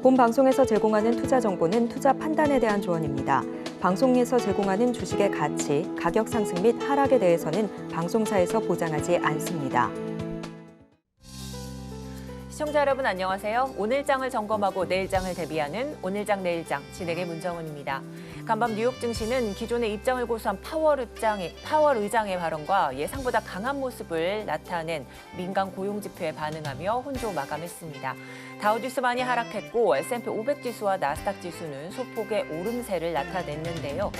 본 방송에서 제공하는 투자 정보는 투자 판단에 대한 조언입니다. 방송에서 제공하는 주식의 가치, 가격 상승 및 하락에 대해서는 방송사에서 보장하지 않습니다. 시청자 여러분 안녕하세요. 오늘장을 점검하고 내일장을 대비하는 오늘장 내일장 진행의 문정은입니다. 간밤 뉴욕 증시는 기존의 입장을 고수한 파월 의장의 발언과 예상보다 강한 모습을 나타낸 민간 고용지표에 반응하며 혼조 마감했습니다. 다우지수 많이 하락했고 S&P 500 지수와 나스닥 지수는 소폭의 오름세를 나타냈는데요.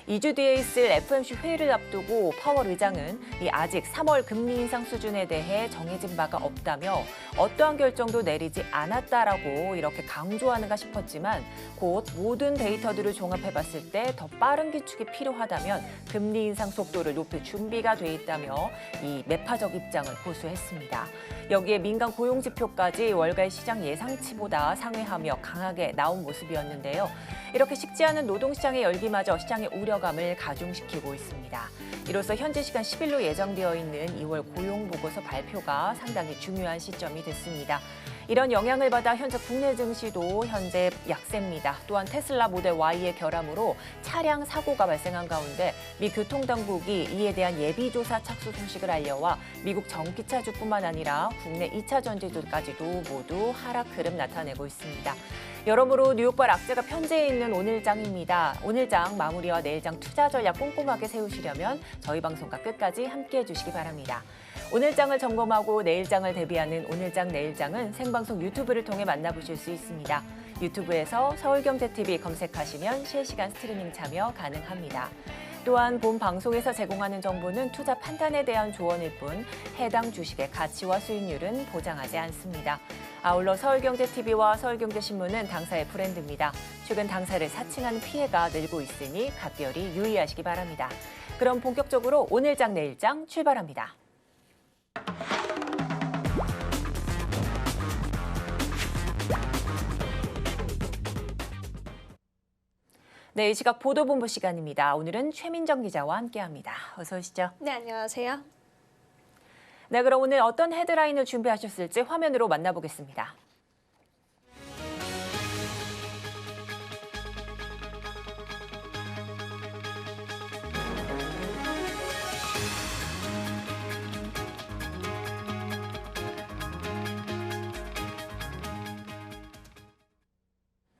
2주 뒤에 있을 FOMC 회의를 앞두고 파월 의장은 아직 3월 금리 인상 수준에 대해 정해진 바가 없다며 어떠한 결정도 내리지 않았다라고 이렇게 강조하는가 싶었지만 곧 모든 데이터들을 종합해봤을 때 더 빠른 기축이 필요하다면 금리 인상 속도를 높일 준비가 돼 있다며 이 매파적 입장을 고수했습니다. 여기에 민간 고용지표까지 월가의 시장 예상치보다 상회하며 강하게 나온 모습이었는데요. 이렇게 식지 않은 노동시장의 열기마저 시장의 우려감을 가중시키고 있습니다. 이로써 현재 시간 10일로 예정되어 있는 2월 고용보고서 발표가 상당히 중요한 시점이 됐습니다. 이런 영향을 받아 현재 국내 증시도 현재 약세입니다. 또한 테슬라 모델 Y의 결함으로 차량 사고가 발생한 가운데 미 교통당국이 이에 대한 예비조사 착수 소식을 알려와 미국 전기차주뿐만 아니라 국내 2차 전지주까지도 모두 하락 흐름 나타내고 있습니다. 여러모로 뉴욕발 악재가 편재해 있는 오늘장입니다. 오늘장 마무리와 내일장 투자 전략 꼼꼼하게 세우시려면 저희 방송과 끝까지 함께해 주시기 바랍니다. 오늘장을 점검하고 내일장을 대비하는 오늘장 내일장은 생방송 유튜브를 통해 만나보실 수 있습니다. 유튜브에서 서울경제TV 검색하시면 실시간 스트리밍 참여 가능합니다. 또한 본 방송에서 제공하는 정보는 투자 판단에 대한 조언일 뿐 해당 주식의 가치와 수익률은 보장하지 않습니다. 아울러 서울경제TV와 서울경제신문은 당사의 브랜드입니다. 최근 당사를 사칭하는 피해가 늘고 있으니 각별히 유의하시기 바랍니다. 그럼 본격적으로 오늘장 내일장 출발합니다. 네, 이 시각 보도본부 시간입니다. 오늘은 최민정 기자와 함께합니다. 어서 오시죠. 네, 안녕하세요. 네, 그럼 오늘 어떤 헤드라인을 준비하셨을지 화면으로 만나보겠습니다.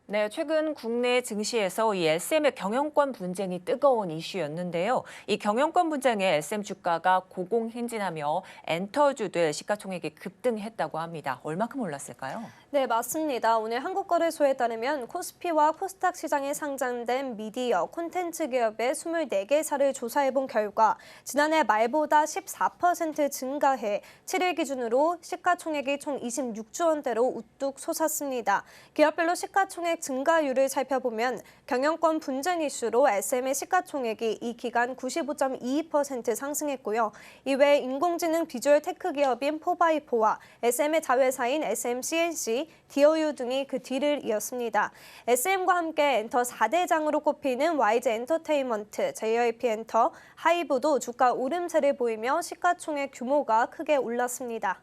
네, 최근 국내 증시에서 이 SM의 경영권 분쟁이 뜨거운 이슈였는데요. 이 경영권 분쟁에 SM 주가가 고공행진하며 엔터주들 시가총액이 급등했다고 합니다. 얼마큼 올랐을까요? 네, 맞습니다. 오늘 한국거래소에 따르면 코스피와 코스닥 시장에 상장된 미디어, 콘텐츠 기업의 24개사를 조사해본 결과 지난해 말보다 14% 증가해 7일 기준으로 시가총액이 총 26조 원대로 우뚝 솟았습니다. 기업별로 시가총액 증가율을 살펴보면 경영권 분쟁 이슈로 SM의 시가총액이 이 기간 95.22% 상승했고요. 이외에 인공지능 비주얼 테크 기업인 4x4와 SM의 자회사인 SM-CNC, DOU 등이 그 뒤를 이었습니다. SM과 함께 엔터 4대장으로 꼽히는 YG 엔터테인먼트, JYP 엔터, 하이브도 주가 오름세를 보이며 시가총액 규모가 크게 올랐습니다.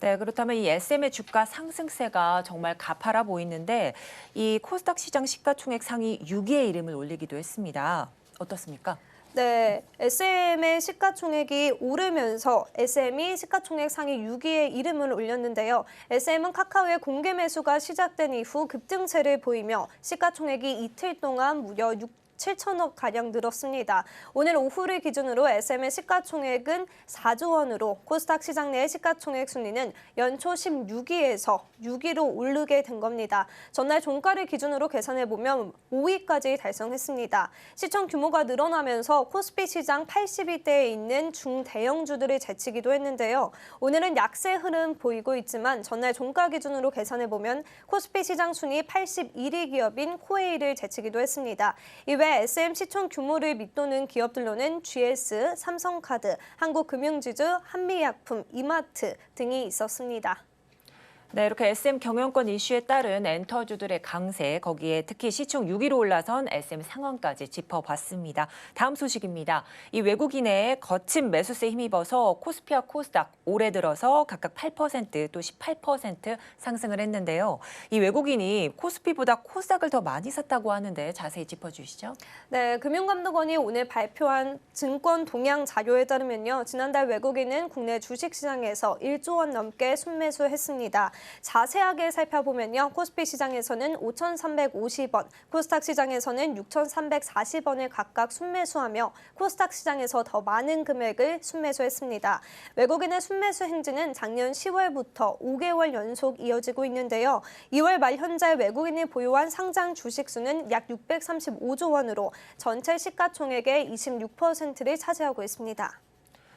네, 그렇다면 이 SM의 주가 상승세가 정말 가파라 보이는데 이 코스닥 시장 시가총액 상위 6위의 이름을 올리기도 했습니다. 어떻습니까? 네, SM의 시가총액이 오르면서 SM이 시가총액 상위 6위의 이름을 올렸는데요. SM은 카카오의 공개 매수가 시작된 이후 급등세를 보이며 시가총액이 이틀 동안 무려 7천억 가량 늘었습니다. 오늘 오후를 기준으로 SM의 시가총액은 4조 원으로 코스닥 시장 내 시가총액 순위는 연초 16위에서 6위로 오르게 된 겁니다. 전날 종가를 기준으로 계산해보면 5위까지 달성했습니다. 시총 규모가 늘어나면서 코스피 시장 80위대에 있는 중대형주들을 제치기도 했는데요. 오늘은 약세 흐름 보이고 있지만 전날 종가 기준으로 계산해보면 코스피 시장 순위 81위 기업인 코웨이를 제치기도 했습니다. 이외 SM 시총 규모를 밑도는 기업들로는 GS, 삼성카드, 한국금융지주, 한미약품, 이마트 등이 있었습니다. 네, 이렇게 SM 경영권 이슈에 따른 엔터주들의 강세, 거기에 특히 시총 6위로 올라선 SM 상황까지 짚어봤습니다. 다음 소식입니다. 이 외국인의 거친 매수세에 힘입어서 코스피와 코스닥 올해 들어서 각각 8% 또 18% 상승을 했는데요. 이 외국인이 코스피보다 코스닥을 더 많이 샀다고 하는데 자세히 짚어주시죠. 네, 금융감독원이 오늘 발표한 증권 동향 자료에 따르면요. 지난달 외국인은 국내 주식시장에서 1조 원 넘게 순매수했습니다. 자세하게 살펴보면요. 코스피 시장에서는 5,350원, 코스닥 시장에서는 6,340원을 각각 순매수하며 코스닥 시장에서 더 많은 금액을 순매수했습니다. 외국인의 순매수 행진은 작년 10월부터 5개월 연속 이어지고 있는데요. 2월 말 현재 외국인이 보유한 상장 주식수는 약 635조 원으로 전체 시가총액의 26%를 차지하고 있습니다.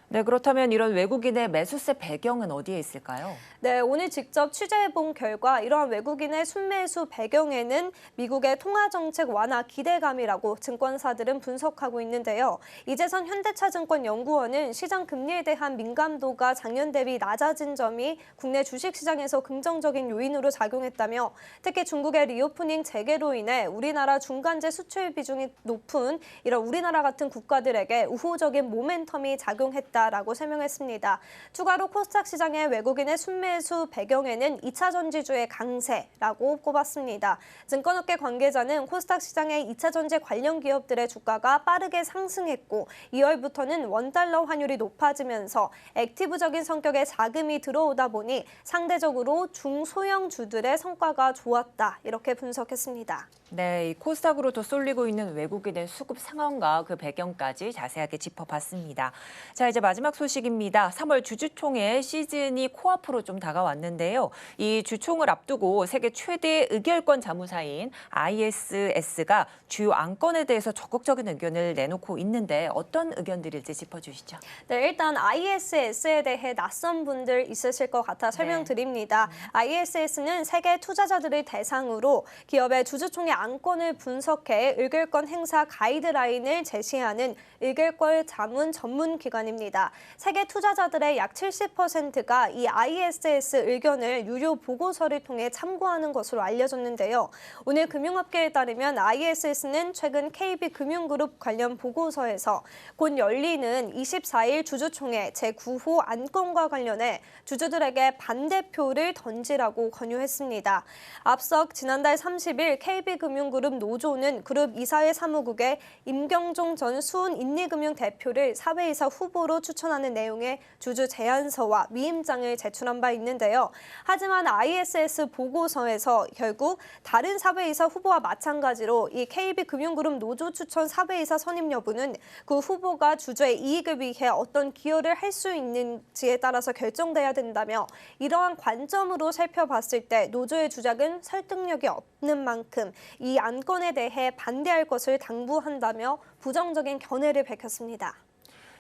네, 그렇다면 이런 외국인의 매수세 배경은 어디에 있을까요? 네, 오늘 직접 취재해본 결과 이러한 외국인의 순매수 배경에는 미국의 통화정책 완화 기대감이라고 증권사들은 분석하고 있는데요. 이재선 현대차증권 연구원은 시장 금리에 대한 민감도가 작년 대비 낮아진 점이 국내 주식시장에서 긍정적인 요인으로 작용했다며 특히 중국의 리오프닝 재개로 인해 우리나라 중간재 수출 비중이 높은 이런 우리나라 같은 국가들에게 우호적인 모멘텀이 작용했다라고 설명했습니다. 추가로 코스닥 시장의 외국인의 순매수 배경에는 2차 전지주의 강세라고 꼽았습니다. 증권업계 관계자는 코스닥 시장의 2차 전지 관련 기업들의 주가가 빠르게 상승했고 2월부터는 원달러 환율이 높아지면서 액티브적인 성격의 자금이 들어오다 보니 상대적으로 중소형주들의 성과가 좋았다 이렇게 분석했습니다. 네, 이 코스닥으로 더 쏠리고 있는 외국인의 수급 상황과 그 배경까지 자세하게 짚어봤습니다. 자, 이제 마지막 소식입니다. 3월 주주총회 시즌이 코앞으로 좀 다가왔는데요. 이 주총을 앞두고 세계 최대 의결권 자무사인 ISS가 주요 안건에 대해서 적극적인 의견을 내놓고 있는데 어떤 의견들일지 짚어주시죠. 네, 일단 ISS에 대해 낯선 분들 있으실 것 같아 설명드립니다. ISS는 세계 투자자들을 대상으로 기업의 주주총회 안건을 분석해 의결권 행사 가이드라인을 제시하는 의결권 자문 전문 기관입니다. 세계 투자자들의 약 70%가 이 ISS 의견을 유료 보고서를 통해 참고하는 것으로 알려졌는데요. 오늘 금융업계에 따르면 ISS는 최근 KB금융그룹 관련 보고서에서 곧 열리는 24일 주주총회 제9호 안건과 관련해 주주들에게 반대표를 던지라고 권유했습니다. 앞서 지난달 30일 KB금융그룹 노조는 그룹 이사회 사무국에 임경종 전 수은인리금융 대표를 사회이사 후보로 추천하는 내용의 주주 제안서와 위임장을 제출한 바 있는데요. 하지만 ISS 보고서에서 결국 다른 사회이사 후보와 마찬가지로 이 KB금융그룹 노조 추천 사회이사 선임 여부는 그 후보가 주주의 이익을 위해 어떤 기여를 할 수 있는지에 따라서 결정돼야 된다며 이러한 관점으로 살펴봤을 때 노조의 주장은 설득력이 없는 만큼 이 안건에 대해 반대할 것을 당부한다며 부정적인 견해를 밝혔습니다.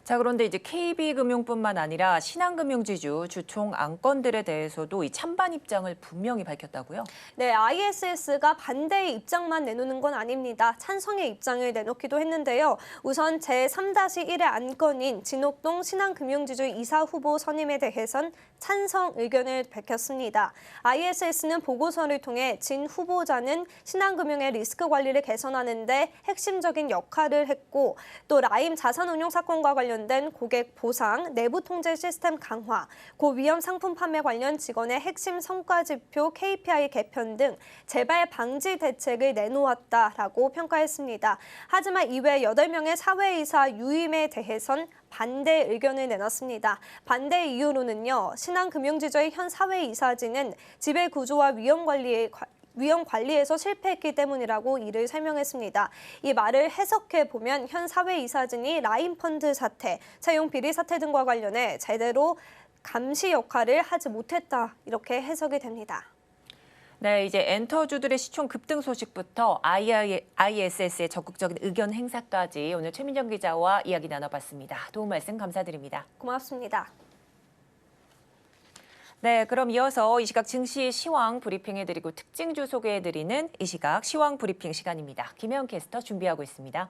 자, 그런데 이제 KB금융뿐만 아니라 신한금융지주 주총 안건들에 대해서도 이 찬반 입장을 분명히 밝혔다고요? 네, ISS가 반대의 입장만 내놓는 건 아닙니다. 찬성의 입장을 내놓기도 했는데요. 우선 제3-1의 안건인 진옥동 신한금융지주 이사 후보 선임에 대해선 찬성 의견을 밝혔습니다. ISS는 보고서를 통해 진 후보자는 신한금융의 리스크 관리를 개선하는 데 핵심적인 역할을 했고 또 라임 자산운용 사건과 관련된 고객 보상, 내부 통제 시스템 강화, 고위험 상품 판매 관련 직원의 핵심 성과 지표 KPI 개편 등 재발 방지 대책을 내놓았다라고 평가했습니다. 하지만 이외 8명의 사회이사 유임에 대해선 반대 의견을 내놨습니다. 반대 이유로는요. 신한금융지주의 현 사회이사진은 지배 구조와 위험 관리에서 실패했기 때문이라고 이를 설명했습니다. 이 말을 해석해 보면 현 사회이사진이 라인펀드 사태, 채용 비리 사태 등과 관련해 제대로 감시 역할을 하지 못했다 이렇게 해석이 됩니다. 네, 이제 엔터주들의 시총 급등 소식부터 ISS의 적극적인 의견 행사까지 오늘 최민정 기자와 이야기 나눠봤습니다. 도움 말씀 감사드립니다. 고맙습니다. 네, 그럼 이어서 이 시각 증시 시황 브리핑해드리고 특징주 소개해드리는 이 시각 시황 브리핑 시간입니다. 김혜연 캐스터 준비하고 있습니다.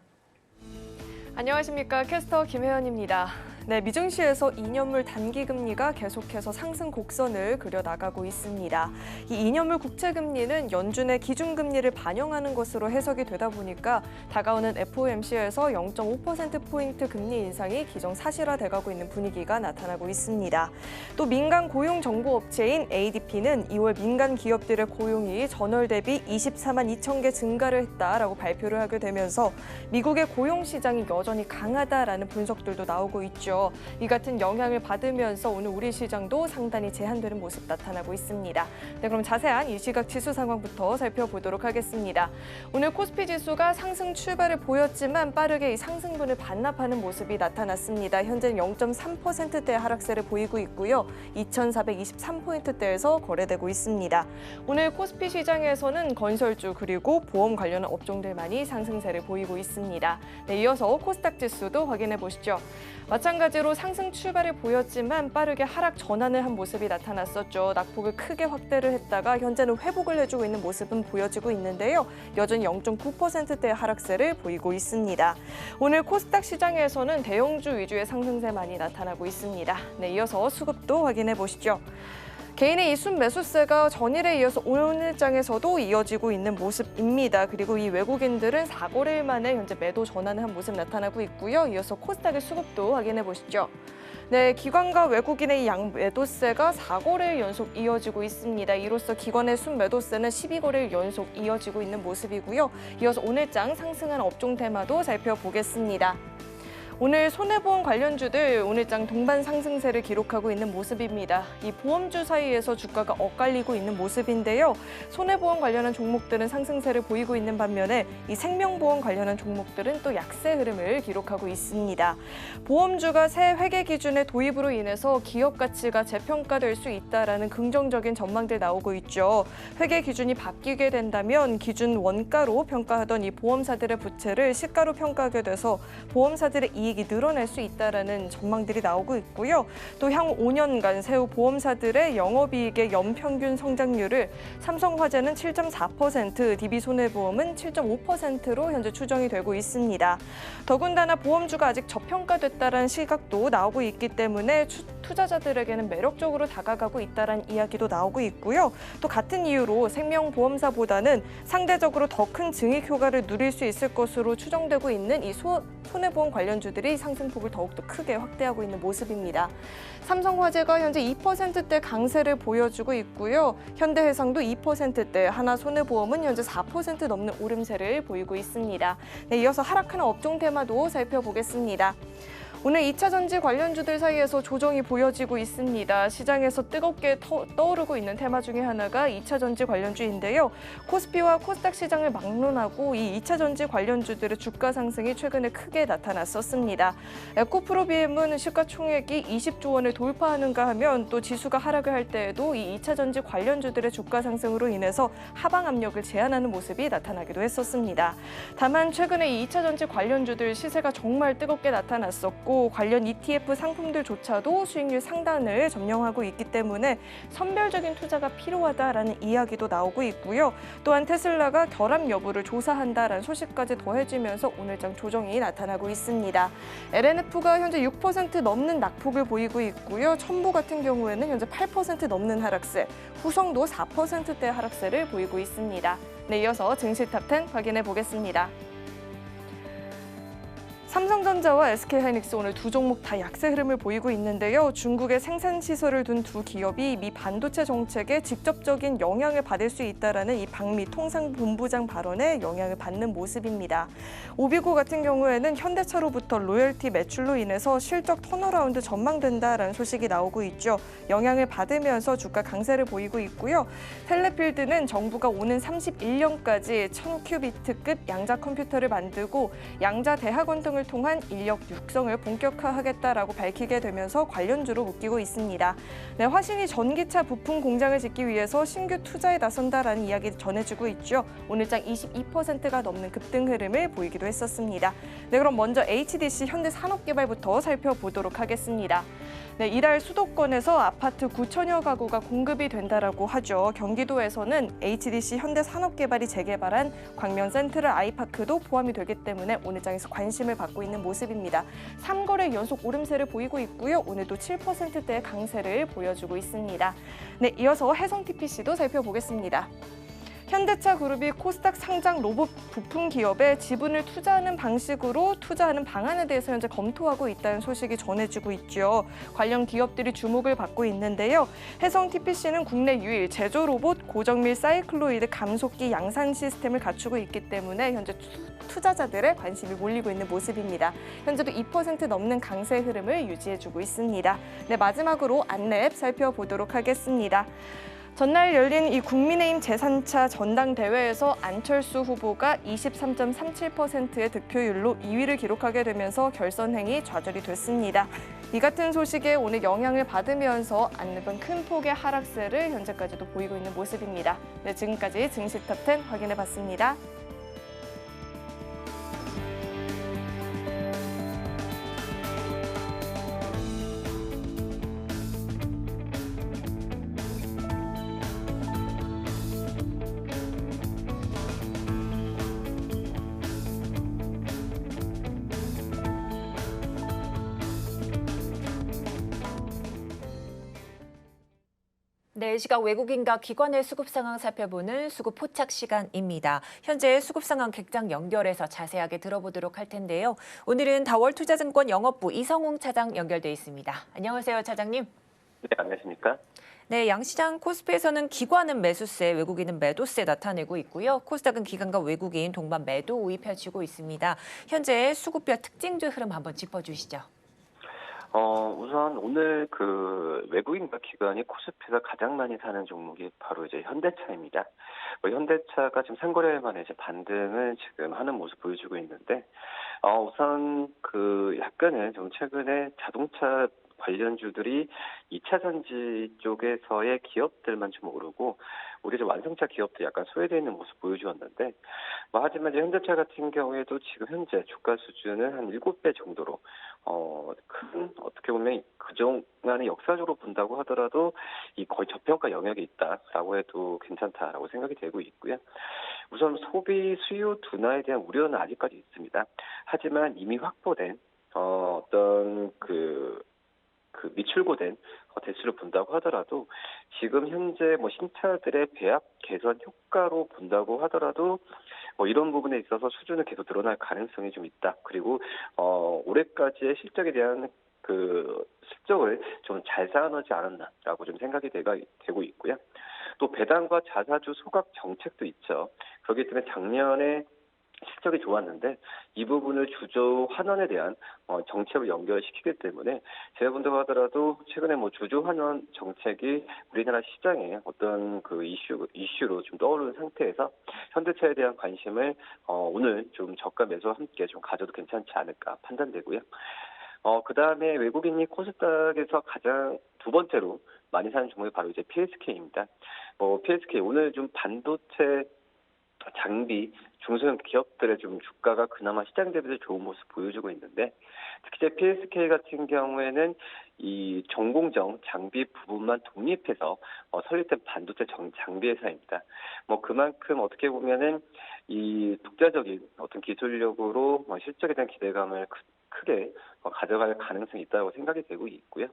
안녕하십니까. 캐스터 김혜연입니다. 네, 미증시에서 2년물 단기금리가 계속해서 상승 곡선을 그려나가고 있습니다. 이 2년물 국채금리는 연준의 기준금리를 반영하는 것으로 해석이 되다 보니까 다가오는 FOMC에서 0.5%포인트 금리 인상이 기정사실화돼가고 있는 분위기가 나타나고 있습니다. 또 민간 고용정보업체인 ADP는 2월 민간 기업들의 고용이 전월 대비 24만 2천 개 증가를 했다라고 발표를 하게 되면서 미국의 고용시장이 여전히 강하다라는 분석들도 나오고 있죠. 이 같은 영향을 받으면서 오늘 우리 시장도 상당히 제한되는 모습 나타나고 있습니다. 네, 그럼 자세한 이 시각 지수 상황부터 살펴보도록 하겠습니다. 오늘 코스피 지수가 상승 출발을 보였지만 빠르게 이 상승분을 반납하는 모습이 나타났습니다. 현재는 0.3%대 하락세를 보이고 있고요. 2,423포인트대에서 거래되고 있습니다. 오늘 코스피 시장에서는 건설주 그리고 보험 관련 업종들만이 상승세를 보이고 있습니다. 네, 이어서 코스닥 지수도 확인해 보시죠. 마찬가지로 상승 출발을 보였지만 빠르게 하락 전환을 한 모습이 나타났었죠. 낙폭을 크게 확대를 했다가 현재는 회복을 해주고 있는 모습은 보여지고 있는데요. 여전히 0.9%대의 하락세를 보이고 있습니다. 오늘 코스닥 시장에서는 대형주 위주의 상승세만이 나타나고 있습니다. 네, 이어서 수급도 확인해 보시죠. 개인의 이 순매수세가 전일에 이어서 오늘장에서도 이어지고 있는 모습입니다. 그리고 이 외국인들은 4거래일 만에 현재 매도 전환을 한 모습 나타나고 있고요. 이어서 코스닥의 수급도 확인해 보시죠. 네, 기관과 외국인의 양 매도세가 4거래일 연속 이어지고 있습니다. 이로써 기관의 순매도세는 12거래일 연속 이어지고 있는 모습이고요. 이어서 오늘장 상승한 업종 테마도 살펴보겠습니다. 오늘 손해보험 관련주들 오늘장 동반 상승세를 기록하고 있는 모습입니다. 이 보험주 사이에서 주가가 엇갈리고 있는 모습인데요. 손해보험 관련한 종목들은 상승세를 보이고 있는 반면에 이 생명보험 관련한 종목들은 또 약세 흐름을 기록하고 있습니다. 보험주가 새 회계 기준의 도입으로 인해서 기업 가치가 재평가될 수 있다라는 긍정적인 전망들 나오고 있죠. 회계 기준이 바뀌게 된다면 기준 원가로 평가하던 이 보험사들의 부채를 시가로 평가하게 돼서 보험사들의 이익이 늘어날 수 있다라는 전망들이 나오고 있고요. 또 향후 5년간 세후 보험사들의 영업이익의 연평균 성장률을 삼성화재는 7.4%, DB손해보험은 7.5%로 현재 추정이 되고 있습니다. 더군다나 보험주가 아직 저평가됐다라는 시각도 나오고 있기 때문에 투자자들에게는 매력적으로 다가가고 있다라는 이야기도 나오고 있고요. 또 같은 이유로 생명보험사보다는 상대적으로 더 큰 증액 효과를 누릴 수 있을 것으로 추정되고 있는 이 손해보험 관련주들이 상승폭을 더욱더 크게 확대하고 있는 모습입니다. 삼성화재가 현재 2%대 강세를 보여주고 있고요. 현대해상도 2%대, 하나손해보험은 현재 4% 넘는 오름세를 보이고 있습니다. 네, 이어서 하락하는 업종 테마도 살펴보겠습니다. 오늘 2차 전지 관련주들 사이에서 조정이 보여지고 있습니다. 시장에서 뜨겁게 떠오르고 있는 테마 중에 하나가 2차 전지 관련주인데요. 코스피와 코스닥 시장을 막론하고 이 2차 전지 관련주들의 주가 상승이 최근에 크게 나타났었습니다. 에코프로비엠은 시가총액이 20조 원을 돌파하는가 하면 또 지수가 하락을 할 때에도 이 2차 전지 관련주들의 주가 상승으로 인해서 하방 압력을 제한하는 모습이 나타나기도 했었습니다. 다만 최근에 이 2차 전지 관련주들 시세가 정말 뜨겁게 나타났었고 관련 ETF 상품들조차도 수익률 상단을 점령하고 있기 때문에 선별적인 투자가 필요하다라는 이야기도 나오고 있고요. 또한 테슬라가 결함 여부를 조사한다라는 소식까지 더해지면서 오늘장 조정이 나타나고 있습니다. LNF가 현재 6% 넘는 낙폭을 보이고 있고요. 첨보 같은 경우에는 현재 8% 넘는 하락세, 후성도 4%대 하락세를 보이고 있습니다. 네, 이어서 증시 탑10 확인해 보겠습니다. 삼성전자와 SK하이닉스 오늘 두 종목 다 약세 흐름을 보이고 있는데요. 중국의 생산시설을 둔 두 기업이 미 반도체 정책에 직접적인 영향을 받을 수 있다라는 이 박미 통상본부장 발언에 영향을 받는 모습입니다. 오비고 같은 경우에는 현대차로부터 로열티 매출로 인해서 실적 턴어라운드 전망된다라는 소식이 나오고 있죠. 영향을 받으면서 주가 강세를 보이고 있고요. 텔레필드는 정부가 오는 31년까지 1000큐비트급 양자 컴퓨터를 만들고 양자 대학원 등을 통한 인력 육성을 본격화하겠다라고 밝히게 되면서 관련주로 묶이고 있습니다. 네, 화신이 전기차 부품 공장을 짓기 위해서 신규 투자에 나선다라는 이야기 전해지고 있죠. 오늘장 22%가 넘는 급등 흐름을 보이기도 했었습니다. 네, 그럼 먼저 HDC 현대산업개발부터 살펴보도록 하겠습니다. 네, 이달 수도권에서 아파트 9천여 가구가 공급이 된다라고 하죠. 경기도에서는 HDC 현대산업개발이 재개발한 광명 센트럴 아이파크도 포함이 되기 때문에 오늘장에서 관심을 받고 있는 모습입니다. 3거래 연속 오름세를 보이고 있고요. 오늘도 7%대의 강세를 보여주고 있습니다. 네, 이어서 해성 TPC도 살펴보겠습니다. 현대차 그룹이 코스닥 상장 로봇 부품 기업에 지분을 투자하는 방식으로 투자하는 방안에 대해서 현재 검토하고 있다는 소식이 전해지고 있죠. 관련 기업들이 주목을 받고 있는데요. 해성 TPC는 국내 유일 제조 로봇 고정밀 사이클로이드 감속기 양산 시스템을 갖추고 있기 때문에 현재 투자자들의 관심이 몰리고 있는 모습입니다. 현재도 2% 넘는 강세 흐름을 유지해주고 있습니다. 네, 마지막으로 안랩 살펴보도록 하겠습니다. 전날 열린 이 국민의힘 제3차 전당대회에서 안철수 후보가 23.37%의 득표율로 2위를 기록하게 되면서 결선행이 좌절이 됐습니다. 이 같은 소식에 오늘 영향을 받으면서 안랩은 큰 폭의 하락세를 현재까지도 보이고 있는 모습입니다. 네, 지금까지 증시 탑10 확인해봤습니다. 네, 이 시각 외국인과 기관의 수급 상황 살펴보는 수급 포착 시간입니다. 현재 수급 상황 객장 연결해서 자세하게 들어보도록 할 텐데요. 오늘은 다월투자증권 영업부 이성웅 차장 연결돼 있습니다. 안녕하세요, 차장님. 네, 안녕하십니까? 네, 양시장 코스피에서는 기관은 매수세, 외국인은 매도세 나타내고 있고요. 코스닥은 기관과 외국인 동반 매도 우위 펼치고 있습니다. 현재 수급별 특징주 흐름 한번 짚어주시죠. 우선 오늘 그 외국인과 기관이 코스피에서 가장 많이 사는 종목이 바로 이제 현대차입니다. 현대차가 지금 상거래일 만에 이제 반등을 지금 하는 모습 보여주고 있는데, 우선 그 약간은 좀 최근에 자동차 관련주들이 2차 전지 쪽에서의 기업들만 좀 오르고 우리 좀 완성차 기업도 약간 소외되어 있는 모습 보여주었는데, 하지만 이제 현대차 같은 경우에도 지금 현재 주가 수준은 한 7배 정도로 큰 어떻게 보면 그동안의 역사적으로 본다고 하더라도 이 거의 저평가 영역에 있다라고 해도 괜찮다라고 생각이 되고 있고요. 우선 소비 수요 둔화에 대한 우려는 아직까지 있습니다. 하지만 이미 확보된 어떤 그 미출고된 대수를 본다고 하더라도 지금 현재 신차들의 배합 개선 효과로 본다고 하더라도 이런 부분에 있어서 수준은 계속 늘어날 가능성이 좀 있다. 그리고 올해까지의 실적에 대한 그 실적을 좀 잘 쌓아놓지 않았나라고 좀 생각이 되고 있고요. 또 배당과 자사주 소각 정책도 있죠. 그렇기 때문에 작년에 실적이 좋았는데 이 부분을 주주 환원에 대한 정책을 연결시키기 때문에 제가 본다고 하더라도 최근에 주주 환원 정책이 우리나라 시장에 어떤 그 이슈로 좀 떠오르는 상태에서 현대차에 대한 관심을 오늘 좀 저가 매수와 함께 좀 가져도 괜찮지 않을까 판단되고요. 그 다음에 외국인이 코스닥에서 가장 두 번째로 많이 사는 종목이 바로 이제 PSK입니다. PSK 오늘 좀 반도체 장비, 중소형 기업들의 좀 주가가 그나마 시장 대비해서 좋은 모습 보여주고 있는데, 특히 제 PSK 같은 경우에는 이 전공정 장비 부분만 독립해서 설립된 반도체 장비 회사입니다. 그만큼 어떻게 보면은 이 독자적인 어떤 기술력으로 실적에 대한 기대감을 크게 가져갈 가능성이 있다고 생각이 되고 있고요.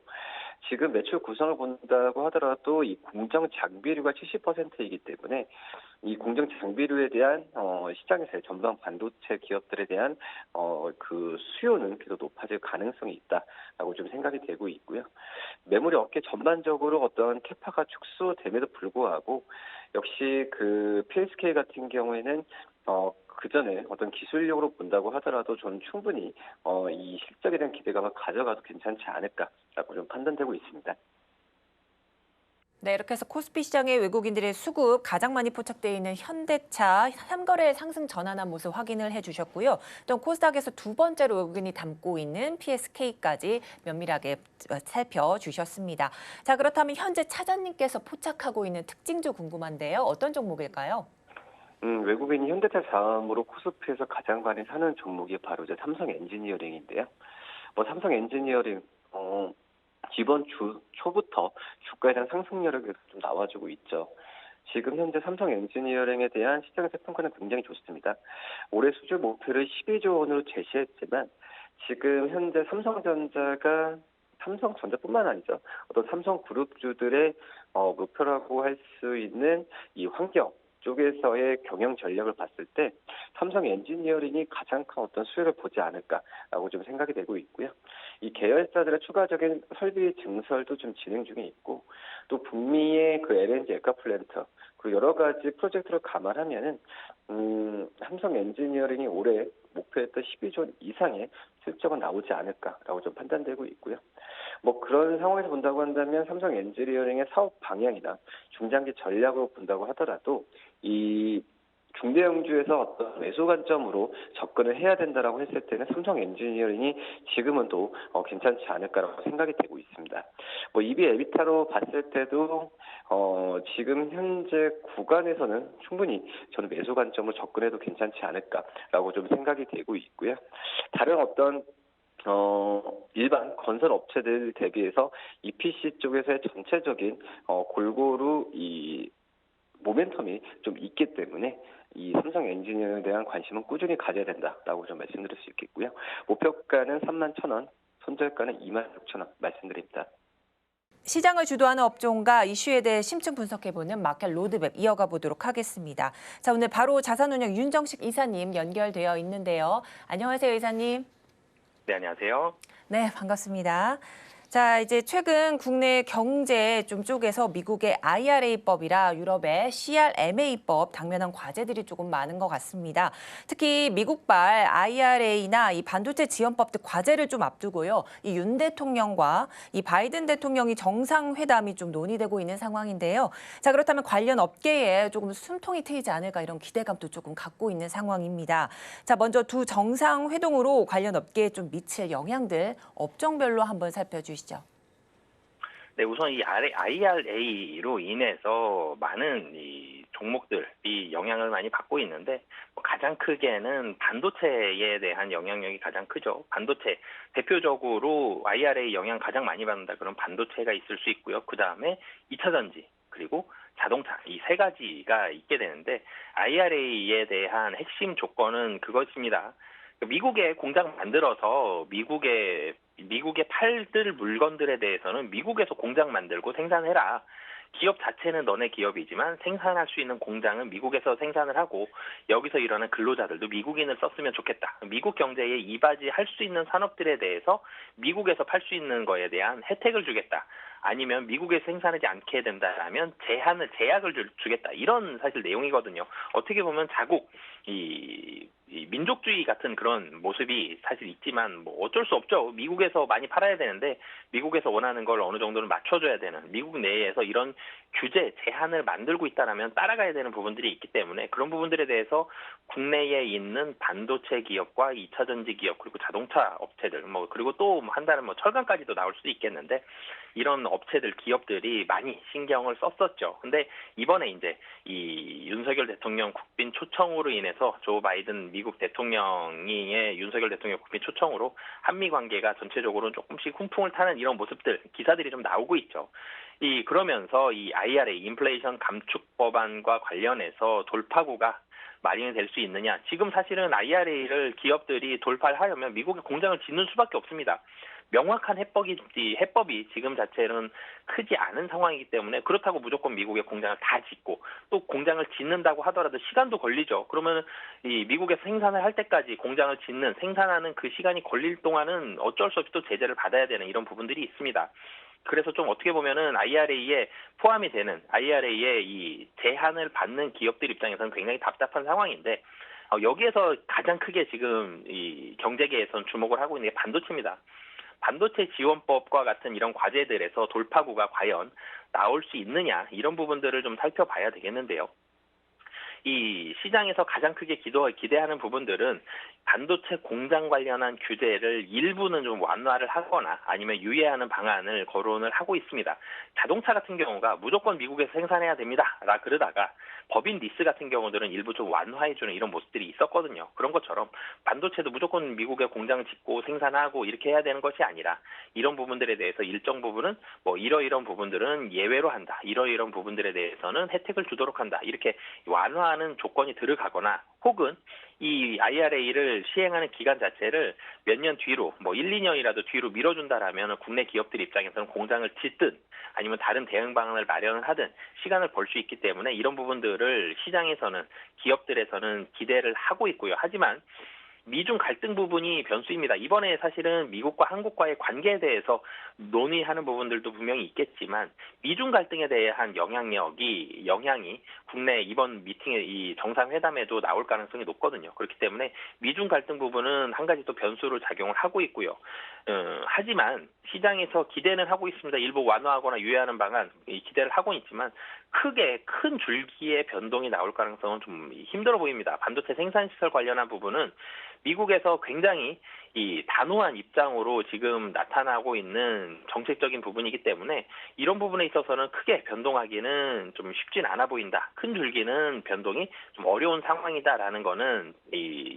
지금 매출 구성을 본다고 하더라도 이 공정 장비류가 70%이기 때문에 이 공정 장비류에 대한 시장에서의 전방 반도체 기업들에 대한 그 수요는 계속 높아질 가능성이 있다라고 좀 생각이 되고 있고요. 메모리 업계 전반적으로 어떤 캐파가 축소됨에도 불구하고 역시 그 PSK 같은 경우에는 그 전에 어떤 기술력으로 본다고 하더라도 저는 충분히 이 실적에 대한 기대감을 가져가도 괜찮지 않을까라고 좀 판단되고 있습니다. 네, 이렇게 해서 코스피 시장의 외국인들의 수급 가장 많이 포착되어 있는 현대차 3거래 상승 전환한 모습 확인을 해주셨고요. 또 코스닥에서 두 번째로 외국인이 담고 있는 PSK까지 면밀하게 살펴주셨습니다. 자, 그렇다면 현재 차장님께서 포착하고 있는 특징주 궁금한데요. 어떤 종목일까요? 외국인이 현대차 다음으로 코스피에서 가장 많이 사는 종목이 바로 이제 삼성 엔지니어링인데요. 삼성 엔지니어링 이번 주 초부터 주가에 대한 상승 여력이 좀 나와주고 있죠. 지금 현재 삼성 엔지니어링에 대한 시장에서 평가는 굉장히 좋습니다. 올해 수주 목표를 12조 원으로 제시했지만 지금 현재 삼성전자뿐만 아니죠. 어떤 삼성그룹주들의 목표라고 할 수 있는 이 환경 쪽에서의 경영 전략을 봤을 때 삼성 엔지니어링이 가장 큰 어떤 수혜를 보지 않을까라고 좀 생각이 되고 있고요. 이 계열사들의 추가적인 설비 증설도 좀 진행 중에 있고 또 북미의 그 LNG 액화 플랜트 그리고 여러 가지 프로젝트를 감안하면은 삼성 엔지니어링이 올해 목표했던 12조 원 이상의 실적은 나오지 않을까라고 좀 판단되고 있고요. 뭐 그런 상황에서 본다고 한다면 삼성 엔지니어링의 사업 방향이나 중장기 전략으로 본다고 하더라도 이 중대형주에서 어떤 매수 관점으로 접근을 해야 된다라고 했을 때는 삼성 엔지니어링이 지금은 또 괜찮지 않을까라고 생각이 되고 있습니다. 뭐 EV 에비타로 봤을 때도 지금 현재 구간에서는 충분히 저는 매수 관점으로 접근해도 괜찮지 않을까라고 좀 생각이 되고 있고요. 다른 어떤 일반 건설 업체들 대비해서 EPC 쪽에서의 전체적인 골고루 이 모멘텀이 좀 있기 때문에 이 삼성 엔지니어에 대한 관심은 꾸준히 가져야 된다라고 좀 말씀드릴 수 있겠고요. 목표가는 31,000원, 손절가는 26,000원 말씀드립니다. 시장을 주도하는 업종과 이슈에 대해 심층 분석해보는 마켓 로드맵 이어가 보도록 하겠습니다. 자, 오늘 바로 자산운용 윤정식 이사님 연결되어 있는데요. 안녕하세요, 이사님. 네, 안녕하세요. 네, 반갑습니다. 자, 이제 최근 국내 경제 좀 쪽에서 미국의 IRA법이라 유럽의 CRMA법 당면한 과제들이 조금 많은 것 같습니다. 특히 미국발 IRA나 이 반도체 지원법 등 과제를 좀 앞두고요. 이 윤 대통령과 이 바이든 대통령이 정상회담이 좀 논의되고 있는 상황인데요. 자, 그렇다면 관련 업계에 조금 숨통이 트이지 않을까 이런 기대감도 조금 갖고 있는 상황입니다. 자, 먼저 두 정상회동으로 관련 업계에 좀 미칠 영향들 업종별로 한번 살펴주시죠. 네, 우선 이 IRA로 인해서 많은 이 종목들이 영향을 많이 받고 있는데 가장 크게는 반도체에 대한 영향력이 가장 크죠. 반도체 대표적으로 IRA 영향 가장 많이 받는다 그런 반도체가 있을 수 있고요. 그 다음에 2차 전지 그리고 자동차 이 세 가지가 있게 되는데 IRA에 대한 핵심 조건은 그것입니다. 미국에 공장 만들어서 미국에 팔들 물건들에 대해서는 미국에서 공장 만들고 생산해라. 기업 자체는 너네 기업이지만 생산할 수 있는 공장은 미국에서 생산을 하고 여기서 일하는 근로자들도 미국인을 썼으면 좋겠다. 미국 경제에 이바지할 수 있는 산업들에 대해서 미국에서 팔 수 있는 거에 대한 혜택을 주겠다. 아니면 미국에서 생산하지 않게 된다라면 제약을 주겠다. 이런 사실 내용이거든요. 어떻게 보면 자국 이 민족주의 같은 그런 모습이 사실 있지만 뭐 어쩔 수 없죠. 미국에서 많이 팔아야 되는데 미국에서 원하는 걸 어느 정도는 맞춰줘야 되는 미국 내에서 이런 규제, 제한을 만들고 있다라면 따라가야 되는 부분들이 있기 때문에 그런 부분들에 대해서 국내에 있는 반도체 기업과 2차 전지 기업 그리고 자동차 업체들 그리고 또 한다면 철강까지도 나올 수도 있겠는데 이런 업체들 기업들이 많이 신경을 썼었죠. 근데 이번에 이제 이 윤석열 대통령 국빈 초청으로 인해서 조 바이든 미국 대통령의 윤석열 대통령 국빈 초청으로 한미 관계가 전체적으로 조금씩 훈풍을 타는 이런 모습들 기사들이 좀 나오고 있죠. 그러면서 이 IRA 인플레이션 감축 법안과 관련해서 돌파구가 마련이 될 수 있느냐. 지금 사실은 IRA를 기업들이 돌파를 하려면 미국에 공장을 짓는 수밖에 없습니다. 명확한 해법이 지금 자체는 크지 않은 상황이기 때문에 그렇다고 무조건 미국의 공장을 다 짓고 또 공장을 짓는다고 하더라도 시간도 걸리죠. 그러면 이 미국에서 생산을 할 때까지 공장을 생산하는 그 시간이 걸릴 동안은 어쩔 수 없이 또 제재를 받아야 되는 이런 부분들이 있습니다. 그래서 좀 어떻게 보면은 IRA에 포함이 되는 IRA에 이 제한을 받는 기업들 입장에서는 굉장히 답답한 상황인데 여기에서 가장 크게 지금 이 경제계에서는 주목을 하고 있는 게 반도체입니다. 반도체 지원법과 같은 이런 과제들에서 돌파구가 과연 나올 수 있느냐 이런 부분들을 좀 살펴봐야 되겠는데요. 이 시장에서 가장 크게 기대하는 부분들은 반도체 공장 관련한 규제를 일부는 좀 완화를 하거나 아니면 유예하는 방안을 거론을 하고 있습니다. 자동차 같은 경우가 무조건 미국에서 생산해야 됩니다. 그러다가 법인 리스 같은 경우들은 일부 좀 완화해주는 이런 모습들이 있었거든요. 그런 것처럼 반도체도 무조건 미국에 공장을 짓고 생산하고 이렇게 해야 되는 것이 아니라 이런 부분들에 대해서 일정 부분은 뭐 이러이런 부분들은 예외로 한다. 이러이런 부분들에 대해서는 혜택을 주도록 한다. 이렇게 완화하는 조건이 들어가거나 혹은 이 IRA를 시행하는 기간 자체를 몇 년 뒤로 뭐 1, 2년이라도 뒤로 밀어준다라면 국내 기업들 입장에서는 공장을 짓든 아니면 다른 대응 방안을 마련을 하든 시간을 벌 수 있기 때문에 이런 부분들을 시장에서는 기업들에서는 기대를 하고 있고요. 하지만 미중 갈등 부분이 변수입니다. 이번에 사실은 미국과 한국과의 관계에 대해서 논의하는 부분들도 분명히 있겠지만 미중 갈등에 대한 영향이 국내 이번 미팅의 이 정상회담에도 나올 가능성이 높거든요. 그렇기 때문에 미중 갈등 부분은 한 가지 또 변수로 작용을 하고 있고요. 하지만 시장에서 기대는 하고 있습니다. 일부 완화하거나 유예하는 방안 기대를 하고 있지만 크게 큰 줄기의 변동이 나올 가능성은 좀 힘들어 보입니다. 반도체 생산시설 관련한 부분은 미국에서 굉장히 이 단호한 입장으로 지금 나타나고 있는 정책적인 부분이기 때문에 이런 부분에 있어서는 크게 변동하기는 좀 쉽진 않아 보인다. 큰 줄기는 변동이 좀 어려운 상황이다라는 거는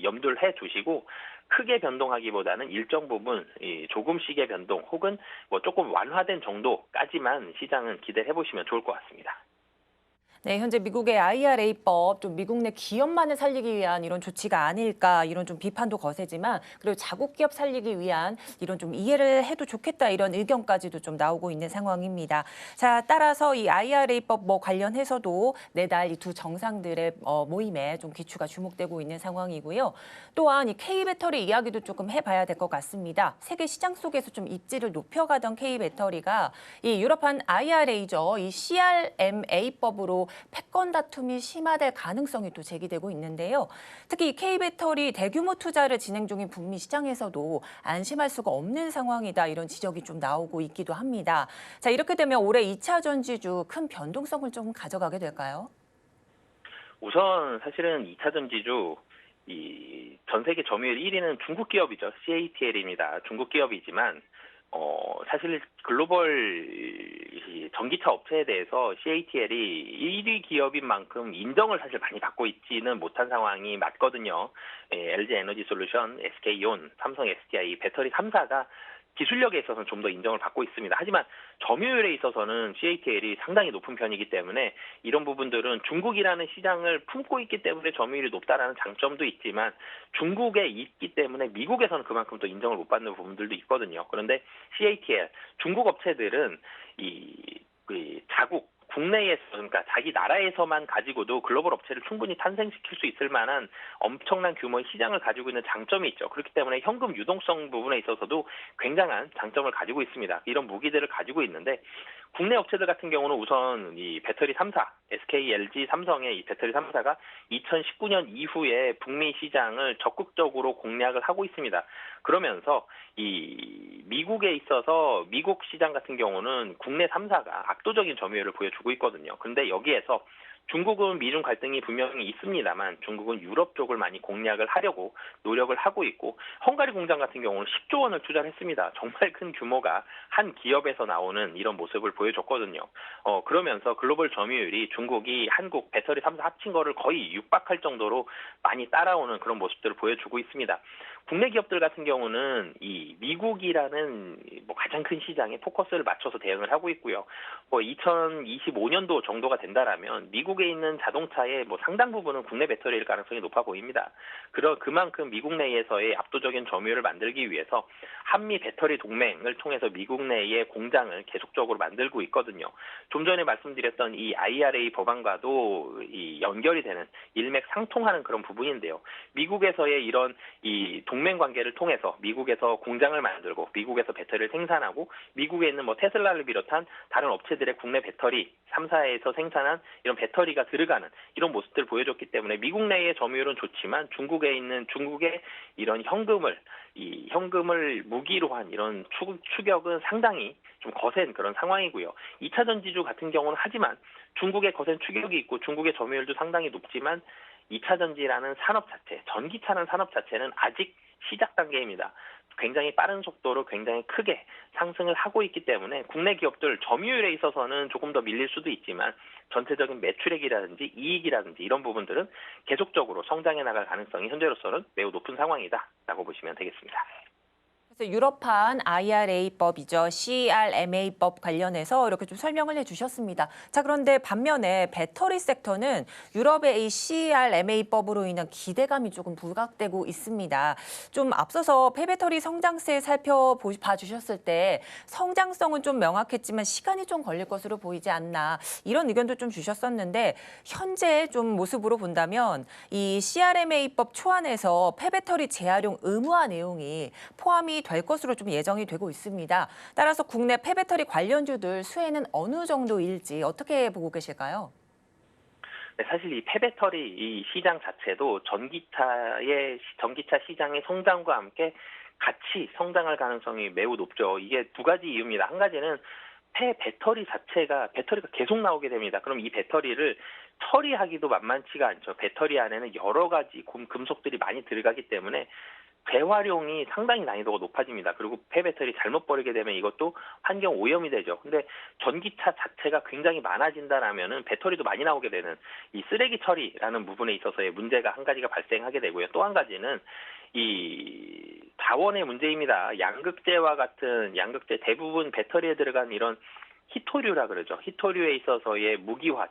염두를 해 두시고 크게 변동하기보다는 일정 부분 조금씩의 변동 혹은 뭐 조금 완화된 정도까지만 시장은 기대해 보시면 좋을 것 같습니다. 네, 현재 미국의 IRA법, 좀 미국 내 기업만을 살리기 위한 이런 조치가 아닐까 이런 좀 비판도 거세지만 그리고 자국 기업 살리기 위한 이런 좀 이해를 해도 좋겠다 이런 의견까지도 좀 나오고 있는 상황입니다. 자, 따라서 이 IRA법 관련해서도 내달 이 두 정상들의 모임에 좀 귀추가 주목되고 있는 상황이고요. 또한 이 K배터리 이야기도 조금 해봐야 될 것 같습니다. 세계 시장 속에서 좀 입지를 높여가던 K배터리가 이 유럽판 IRA죠. 이 CRMA법으로 패권 다툼이 심화될 가능성이 또 제기되고 있는데요. 특히 K배터리 대규모 투자를 진행 중인 북미 시장에서도 안심할 수가 없는 상황이다 이런 지적이 좀 나오고 있기도 합니다. 자, 이렇게 되면 올해 2차 전지주 큰 변동성을 좀 가져가게 될까요? 우선 사실은 2차 전지주 이 전 세계 점유율 1위는 중국 기업이죠. CATL입니다. 중국 기업이지만 사실 글로벌 전기차 업체에 대해서 CATL이 1위 기업인 만큼 인정을 사실 많이 받고 있지는 못한 상황이 맞거든요. LG 에너지 솔루션, SK온, 삼성 SDI 배터리 3사가 기술력에 있어서는 좀 더 인정을 받고 있습니다. 하지만 점유율에 있어서는 CATL이 상당히 높은 편이기 때문에 이런 부분들은 중국이라는 시장을 품고 있기 때문에 점유율이 높다라는 장점도 있지만 중국에 있기 때문에 미국에서는 그만큼 또 인정을 못 받는 부분들도 있거든요. 그런데 CATL, 중국 업체들은 자국 국내에서 그러니까 자기 나라에서만 가지고도 글로벌 업체를 충분히 탄생시킬 수 있을 만한 엄청난 규모의 시장을 가지고 있는 장점이 있죠. 그렇기 때문에 현금 유동성 부분에 있어서도 굉장한 장점을 가지고 있습니다. 이런 무기들을 가지고 있는데 국내 업체들 같은 경우는 우선 이 배터리 3사, SK, LG, 삼성의 이 배터리 3사가 2019년 이후에 북미 시장을 적극적으로 공략을 하고 있습니다. 그러면서 이 미국에 있어서 미국 시장 같은 경우는 국내 3사가 압도적인 점유율을 보여주고 있거든요. 그런데 여기에서 중국은 미중 갈등이 분명히 있습니다만 중국은 유럽 쪽을 많이 공략을 하려고 노력을 하고 있고 헝가리 공장 같은 경우는 10조 원을 투자를 했습니다. 정말 큰 규모가 한 기업에서 나오는 이런 모습을 보여줬거든요. 그러면서 글로벌 점유율이 중국이 한국 배터리 3사 합친 거를 거의 육박할 정도로 많이 따라오는 그런 모습들을 보여주고 있습니다. 국내 기업들 같은 경우는 이 미국이라는 가장 큰 시장에 포커스를 맞춰서 대응을 하고 있고요. 2025년도 정도가 된다라면 미국에 있는 자동차의 상당 부분은 국내 배터리일 가능성이 높아 보입니다. 그만큼 미국 내에서의 압도적인 점유율을 만들기 위해서 한미 배터리 동맹을 통해서 미국 내의 공장을 계속적으로 만들고 있거든요. 좀 전에 말씀드렸던 이 IRA 법안과도 이 연결이 되는 일맥상통하는 그런 부분인데요. 미국에서의 이런 이 동맹 관계를 통해서 미국에서 공장을 만들고 미국에서 배터리를 생산하고 미국에 있는 테슬라를 비롯한 다른 업체들의 국내 배터리 3사에서 생산한 이런 배터리 배터리가 들어가는 이런 모습들을 보여줬기 때문에 미국 내의 점유율은 좋지만 중국의 이런 현금을 무기로 한 이런 추격은 상당히 좀 거센 그런 상황이고요. 2차 전지주 같은 경우는 하지만 중국의 거센 추격이 있고 중국의 점유율도 상당히 높지만 2차 전지라는 산업 자체, 전기차라는 산업 자체는 아직 시작 단계입니다. 굉장히 빠른 속도로 굉장히 크게 상승을 하고 있기 때문에 국내 기업들 점유율에 있어서는 조금 더 밀릴 수도 있지만 전체적인 매출액이라든지 이익이라든지 이런 부분들은 계속적으로 성장해 나갈 가능성이 현재로서는 매우 높은 상황이다라고 보시면 되겠습니다. 그래서 유럽판 IRA법이죠. CRMA법 관련해서 이렇게 좀 설명을 해주셨습니다. 자, 그런데 반면에 배터리 섹터는 유럽의 이 CRMA법으로 인한 기대감이 조금 부각되고 있습니다. 좀 앞서서 폐배터리 성장세 봐주셨을 때 성장성은 좀 명확했지만 시간이 좀 걸릴 것으로 보이지 않나 이런 의견도 좀 주셨었는데 현재 좀 모습으로 본다면 이 CRMA법 초안에서 폐배터리 재활용 의무화 내용이 포함이 될 것으로 좀 예정이 되고 있습니다. 따라서 국내 폐배터리 관련주들 수혜는 어느 정도일지 어떻게 보고 계실까요? 네, 사실 이 폐배터리 이 시장 자체도 전기차 시장의 성장과 함께 같이 성장할 가능성이 매우 높죠. 이게 두 가지 이유입니다. 한 가지는 배터리가 계속 나오게 됩니다. 그럼 이 배터리를 처리하기도 만만치가 않죠. 배터리 안에는 여러 가지 금속들이 많이 들어가기 때문에 재활용이 상당히 난이도가 높아집니다. 그리고 폐배터리 잘못 버리게 되면 이것도 환경 오염이 되죠. 근데 전기차 자체가 굉장히 많아진다라면은 배터리도 많이 나오게 되는 이 쓰레기 처리라는 부분에 있어서의 문제가 한 가지가 발생하게 되고요. 또 한 가지는 이 자원의 문제입니다. 양극재와 같은 대부분 배터리에 들어간 이런 히토류라 그러죠. 히토류에 있어서의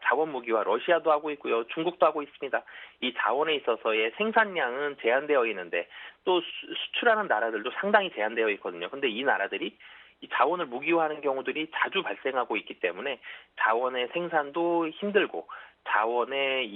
자원 무기화, 러시아도 하고 있고요. 중국도 하고 있습니다. 이 자원에 있어서의 생산량은 제한되어 있는데 또 수출하는 나라들도 상당히 제한되어 있거든요. 근데 이 나라들이 이 자원을 무기화하는 경우들이 자주 발생하고 있기 때문에 자원의 생산도 힘들고 자원을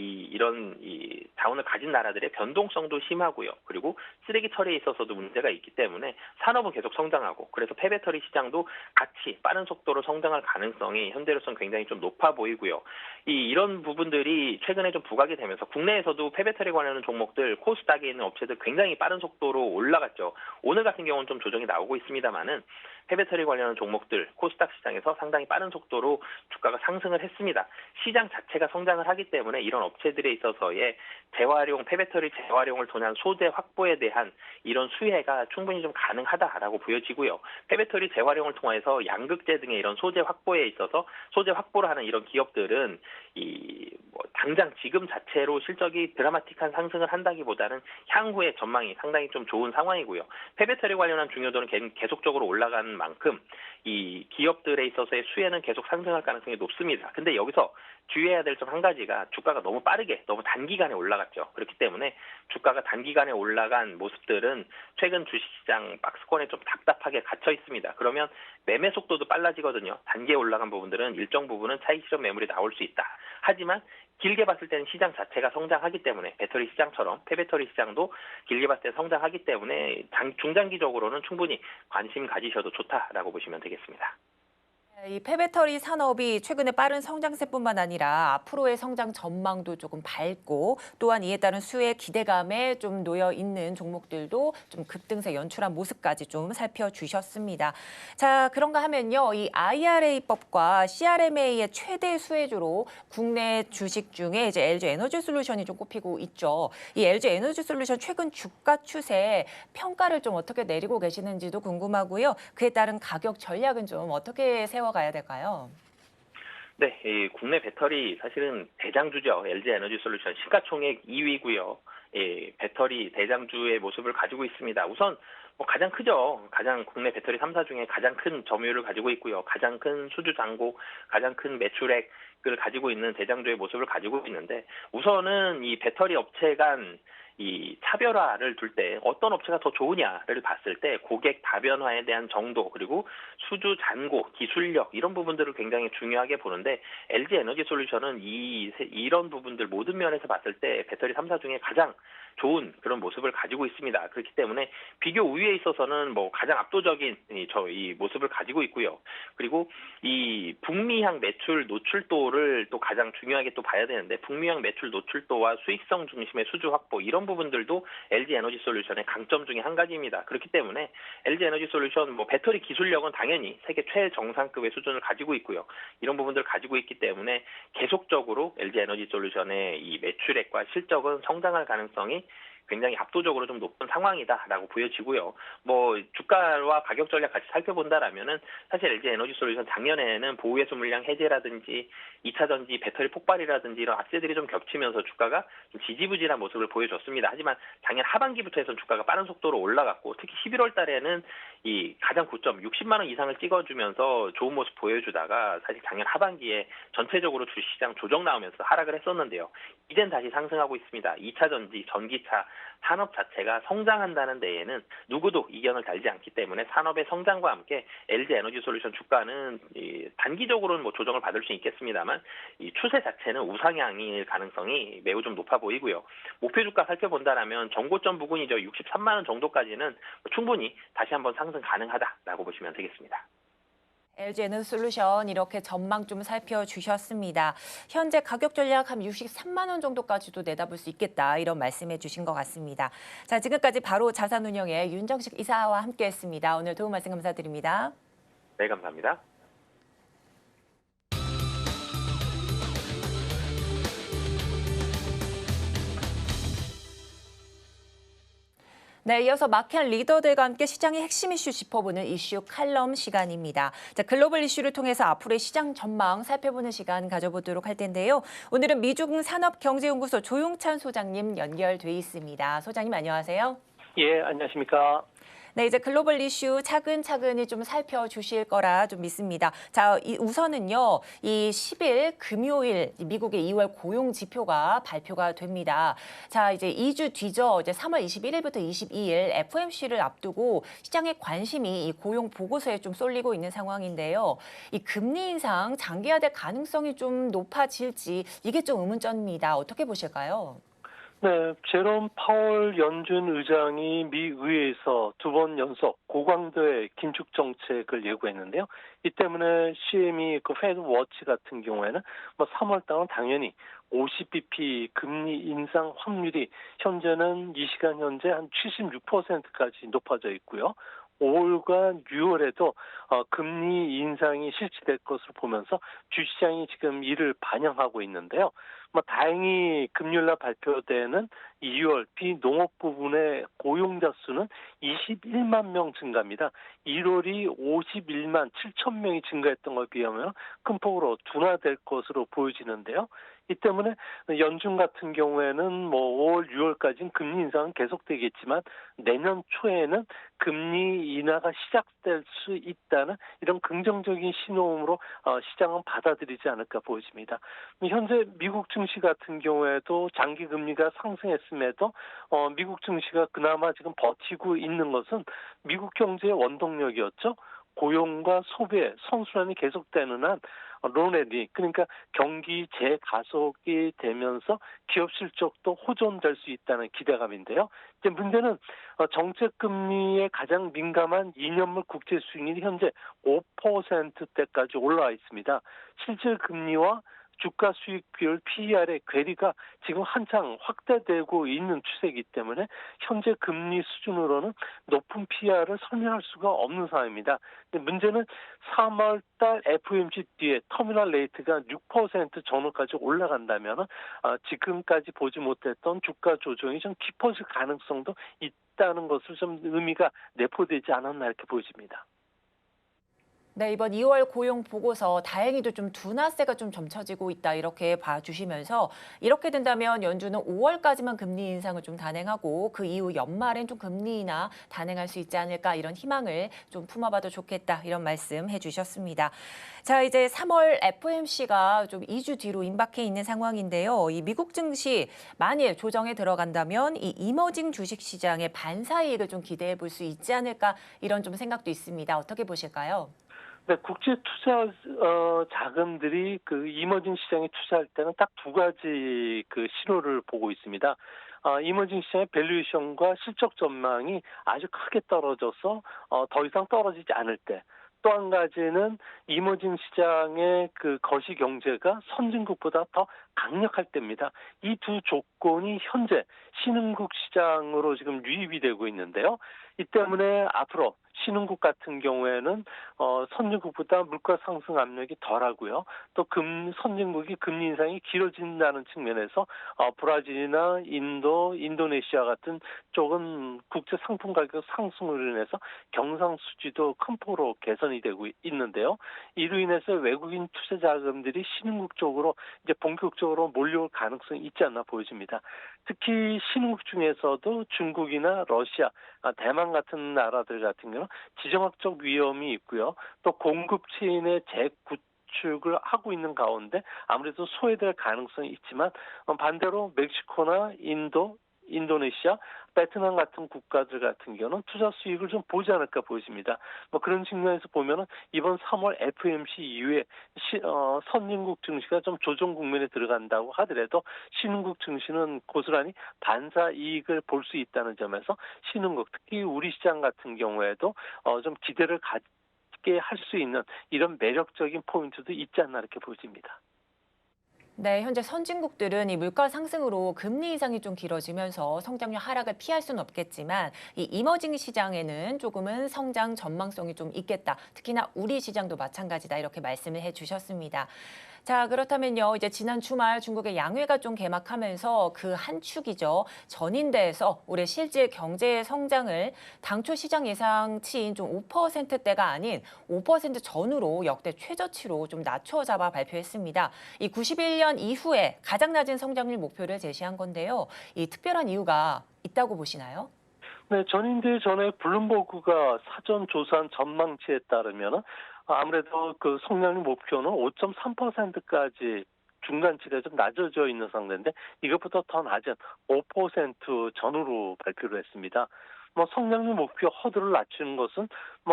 가진 나라들의 변동성도 심하고요. 그리고 쓰레기 처리에 있어서도 문제가 있기 때문에 산업은 계속 성장하고 그래서 폐배터리 시장도 같이 빠른 속도로 성장할 가능성이 현재로서는 굉장히 좀 높아 보이고요. 이런 부분들이 최근에 좀 부각이 되면서 국내에서도 폐배터리 관련 종목들 코스닥에 있는 업체들 굉장히 빠른 속도로 올라갔죠. 오늘 같은 경우는 좀 조정이 나오고 있습니다만은 폐배터리 관련 종목들 코스닥 시장에서 상당히 빠른 속도로 주가가 상승을 했습니다. 시장 자체가 성장을 하기 때문에 이런 업체들에 있어서의 폐배터리 재활용을 통한 소재 확보에 대한 이런 수혜가 충분히 좀 가능하다라고 보여지고요. 폐배터리 재활용을 통해서 양극재 등의 이런 소재 확보에 있어서 소재 확보를 하는 이런 기업들은 당장 지금 자체로 실적이 드라마틱한 상승을 한다기보다는 향후의 전망이 상당히 좀 좋은 상황이고요. 폐배터리 관련한 중요도는 계속적으로 올라가는 만큼 이 기업들에 있어서의 수혜는 계속 상승할 가능성이 높습니다. 근데 여기서 주의해야 될 점 한 가지가 주가가 너무 단기간에 올라갔죠. 그렇기 때문에 주가가 단기간에 올라간 모습들은 최근 주식시장 박스권에 좀 답답하게 갇혀 있습니다. 그러면 매매 속도도 빨라지거든요. 단기에 올라간 부분들은 일정 부분은 차익 실현 매물이 나올 수 있다. 하지만 길게 봤을 때는 시장 자체가 성장하기 때문에 배터리 시장처럼 폐배터리 시장도 길게 봤을 때 성장하기 때문에 중장기적으로는 충분히 관심 가지셔도 좋다라고 보시면 되겠습니다. 이 폐배터리 산업이 최근에 빠른 성장세뿐만 아니라 앞으로의 성장 전망도 조금 밝고 또한 이에 따른 수혜 기대감에 좀 놓여 있는 종목들도 좀 급등세 연출한 모습까지 좀 살펴주셨습니다. 자, 그런가 하면요. 이 IRA법과 CRMA의 최대 수혜주로 국내 주식 중에 이제 LG 에너지 솔루션이 좀 꼽히고 있죠. 이 LG 에너지 솔루션 최근 주가 추세 평가를 좀 어떻게 내리고 계시는지도 궁금하고요. 그에 따른 가격 전략은 좀 어떻게 세워가야 될까요? 네, 이 국내 배터리 사실은 대장주죠. LG 에너지 솔루션 시가총액 2위고요. 배터리 대장주의 모습을 가지고 있습니다. 우선 가장 크죠. 국내 배터리 3사 중에 가장 큰 점유율을 가지고 있고요. 가장 큰 수주 잔고, 가장 큰 매출액을 가지고 있는 대장주의 모습을 가지고 있는데 우선은 이 배터리 업체 간 이 차별화를 둘 때 어떤 업체가 더 좋으냐를 봤을 때 고객 다변화에 대한 정도 그리고 수주 잔고 기술력 이런 부분들을 굉장히 중요하게 보는데 LG 에너지 솔루션은 이런 부분들 모든 면에서 봤을 때 배터리 3사 중에 가장 좋은 그런 모습을 가지고 있습니다. 그렇기 때문에 비교 우위에 있어서는 뭐 가장 압도적인 이 모습을 가지고 있고요. 그리고 이 북미향 매출 노출도를 또 가장 중요하게 또 봐야 되는데 북미향 매출 노출도와 수익성 중심의 수주 확보 이런 부분들도 LG 에너지 솔루션의 강점 중에 한 가지입니다. 그렇기 때문에 LG 에너지 솔루션 뭐 배터리 기술력은 당연히 세계 최정상급의 수준을 가지고 있고요. 이런 부분들을 가지고 있기 때문에 계속적으로 LG 에너지 솔루션의 이 매출액과 실적은 성장할 가능성이 굉장히 압도적으로 좀 높은 상황이다라고 보여지고요. 뭐 주가와 가격 전략 같이 살펴본다라면은 사실 LG 에너지 솔루션 작년에는 보유해수 물량 해제라든지 2차 전지 배터리 폭발이라든지 이런 악재들이 좀 겹치면서 주가가 좀 지지부진한 모습을 보여줬습니다. 하지만 작년 하반기부터 해서 주가가 빠른 속도로 올라갔고 특히 11월 달에는 이 가장 고점 60만 원 이상을 찍어주면서 좋은 모습 보여주다가 사실 작년 하반기에 전체적으로 주시장 조정 나오면서 하락을 했었는데요. 이젠 다시 상승하고 있습니다. 2차 전지, 전기차 산업 자체가 성장한다는 데에는 누구도 이견을 달지 않기 때문에 산업의 성장과 함께 LG 에너지 솔루션 주가는 단기적으로는 뭐 조정을 받을 수 있겠습니다만 이 추세 자체는 우상향일 가능성이 매우 좀 높아 보이고요. 목표 주가 살펴본다라면 정고점 부근이죠. 63만 원 정도까지는 충분히 다시 한번 상승 가능하다라고 보시면 되겠습니다. LG 에너지 솔루션 이렇게 전망 좀 살펴주셨습니다. 현재 가격 전략 한 63만 원 정도까지도 내다볼 수 있겠다 이런 말씀해 주신 것 같습니다. 자, 지금까지 바로 자산운용의 윤정식 이사와 함께했습니다. 오늘 도움 말씀 감사드립니다. 네, 감사합니다. 네, 이어서 마켓 리더들과 함께 시장의 핵심 이슈 짚어보는 이슈 칼럼 시간입니다. 자, 글로벌 이슈를 통해서 앞으로의 시장 전망 살펴보는 시간 가져보도록 할 텐데요. 오늘은 미중 산업경제연구소 조용찬 소장님 연결돼 있습니다. 소장님 안녕하세요. 예, 안녕하십니까. 네, 이제 글로벌 이슈 차근차근히 좀 살펴주실 거라 좀 믿습니다. 자, 우선은요, 이 10일 금요일 미국의 2월 고용 지표가 발표가 됩니다. 자, 이제 2주 뒤죠. 이제 3월 21일부터 22일 FOMC를 앞두고 시장의 관심이 이 고용 보고서에 좀 쏠리고 있는 상황인데요. 이 금리 인상 장기화될 가능성이 좀 높아질지 이게 좀 의문점입니다. 어떻게 보실까요? 네, 제롬 파월 연준 의장이 미 의회에서 2번 연속 고강도의 긴축 정책을 예고했는데요. 이 때문에 CME 그 페드 워치 같은 경우에는 뭐 3월 달은 당연히 50bp 금리 인상 확률이 현재는 이 시간 현재 한 76%까지 높아져 있고요. 5월과 6월에도 금리 인상이 실시될 것으로 보면서 주시장이 지금 이를 반영하고 있는데요. 뭐 다행히 금요일날 발표되는 2월 비농업 부분의 고용자 수는 21만 명 증가입니다. 1월이 51만 7천 명이 증가했던 것에 비하면 큰 폭으로 둔화될 것으로 보여지는데요. 이 때문에 연준 같은 경우에는 뭐 5월, 6월까지는 금리 인상은 계속되겠지만 내년 초에는 금리 인하가 시작될 수 있다는 이런 긍정적인 신호음으로 시장은 받아들이지 않을까 보여집니다. 현재 미국 증시 같은 경우에도 장기 금리가 상승했음에도 미국 증시가 그나마 지금 버티고 있는 것은 미국 경제의 원동력이었죠. 고용과 소비의 선순환이 계속되는 한 론앤리 그러니까 경기 재가속이 되면서 기업 실적도 호전될 수 있다는 기대감인데요. 이제 문제는 정책 금리에 가장 민감한 2년물 국제 수익률이 현재 5%대까지 올라와 있습니다. 실질 금리와 주가 수익 비율 PER의 괴리가 지금 한창 확대되고 있는 추세이기 때문에 현재 금리 수준으로는 높은 PER을 설명할 수가 없는 상황입니다. 문제는 3월 달 FOMC 뒤에 터미널 레이트가 6% 전후까지 올라간다면 지금까지 보지 못했던 주가 조정이 좀 깊어질 가능성도 있다는 것을 좀 의미가 내포되지 않았나 이렇게 보여집니다. 네, 이번 2월 고용 보고서 다행히도 좀 둔화세가 좀 점쳐지고 있다 이렇게 봐주시면서 이렇게 된다면 연준은 5월까지만 금리 인상을 좀 단행하고 그 이후 연말엔 좀 금리 인하 단행할 수 있지 않을까 이런 희망을 좀 품어봐도 좋겠다 이런 말씀 해주셨습니다. 자, 이제 3월 FOMC가 좀 2주 뒤로 임박해 있는 상황인데요. 이 미국 증시 만일 조정에 들어간다면 이 이머징 주식 시장의 반사이익을 좀 기대해 볼 수 있지 않을까 이런 좀 생각도 있습니다. 어떻게 보실까요? 네, 국제 투자 자금들이 그 이머징 시장에 투자할 때는 딱 두 가지 그 신호를 보고 있습니다. 이머징 시장의 밸류에이션과 실적 전망이 아주 크게 떨어져서 더 이상 떨어지지 않을 때. 또 한 가지는 이머징 시장의 그 거시 경제가 선진국보다 더 강력할 때입니다. 이 두 조건이 현재 신흥국 시장으로 지금 유입이 되고 있는데요. 이 때문에 앞으로 신흥국 같은 경우에는 선진국보다 물가 상승 압력이 덜하고요. 또 선진국이 금리 인상이 길어진다는 측면에서 브라질이나 인도, 인도네시아 같은 쪽은 국제 상품 가격 상승으로 인해서 경상수지도 큰 폭으로 개선이 되고 있는데요. 이로 인해서 외국인 투자 자금들이 신흥국 쪽으로 이제 본격적으로 몰려올 가능성이 있지 않나 보여집니다. 특히 신흥국 중에서도 중국이나 러시아, 대만 같은 나라들 같은 경우는 지정학적 위험이 있고요. 또 공급 체인의 재구축을 하고 있는 가운데 아무래도 소외될 가능성이 있지만 반대로 멕시코나 인도, 인도네시아, 베트남 같은 국가들 같은 경우는 투자 수익을 좀 보지 않을까 보여집니다. 그런 측면에서 보면은 이번 3월 FOMC 이후에 선진국 증시가 좀 조정 국면에 들어간다고 하더라도 신흥국 증시는 고스란히 반사 이익을 볼 수 있다는 점에서 신흥국 특히 우리 시장 같은 경우에도 좀 기대를 갖게 할 수 있는 이런 매력적인 포인트도 있지 않나 이렇게 보여집니다. 네, 현재 선진국들은 이 물가 상승으로 금리 인상이 좀 길어지면서 성장률 하락을 피할 수는 없겠지만 이 이머징 시장에는 조금은 성장 전망성이 좀 있겠다. 특히나 우리 시장도 마찬가지다 이렇게 말씀을 해주셨습니다. 자, 그렇다면요. 이제 지난 주말 중국의 양회가 좀 개막하면서 그 한 축이죠. 전인대에서 올해 실질 경제 성장을 당초 시장 예상치인 좀 5%대가 아닌 5% 전후로 역대 최저치로 좀 낮춰 잡아 발표했습니다. 이 91년 이후에 가장 낮은 성장률 목표를 제시한 건데요. 이 특별한 이유가 있다고 보시나요? 네, 전인대 전에 블룸버그가 사전 조사한 전망치에 따르면 아무래도 그 성장률 목표는 5.3%까지 중간치가 좀 낮아져 있는 상태인데 이것보다 더 낮은 5% 전후로 발표를 했습니다. 성장률 목표 허들을 낮추는 것은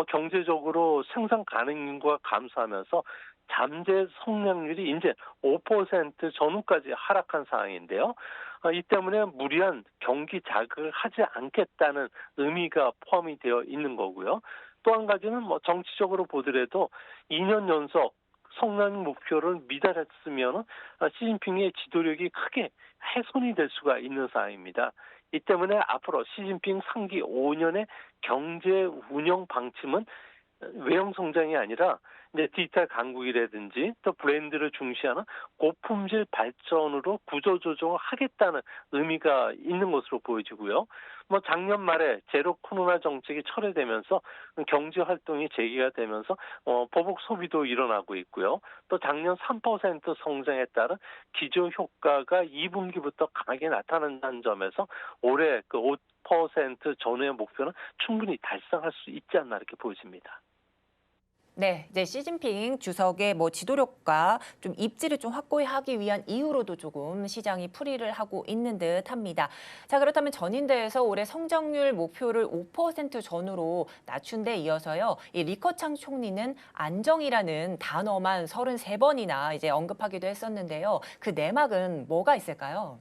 경제적으로 생산 가능인과 감소하면서 잠재 성장률이 이제 5% 전후까지 하락한 상황인데요. 이 때문에 무리한 경기 자극을 하지 않겠다는 의미가 포함이 되어 있는 거고요. 또 한 가지는 정치적으로 보더라도 2년 연속 성장 목표를 미달했으면 시진핑의 지도력이 크게 훼손이 될 수가 있는 상황입니다. 이 때문에 앞으로 시진핑 3기 5년의 경제 운영 방침은 외형 성장이 아니라 이제 디지털 강국이라든지 또 브랜드를 중시하는 고품질 발전으로 구조 조정을 하겠다는 의미가 있는 것으로 보여지고요. 작년 말에 제로 코로나 정책이 철회되면서 경제 활동이 재개가 되면서 보복 소비도 일어나고 있고요. 또 작년 3% 성장에 따른 기저 효과가 2분기부터 강하게 나타난다는 점에서 올해 그 5% 전후의 목표는 충분히 달성할 수 있지 않나 이렇게 보여집니다. 네, 이제 시진핑 주석의 지도력과 좀 입지를 좀 확고하기 위한 이유로도 조금 시장이 풀이를 하고 있는 듯합니다. 자, 그렇다면 전인대에서 올해 성장률 목표를 5% 전후로 낮춘 데 이어서요. 이 리커창 총리는 안정이라는 단어만 33번이나 이제 언급하기도 했었는데요. 그 내막은 뭐가 있을까요?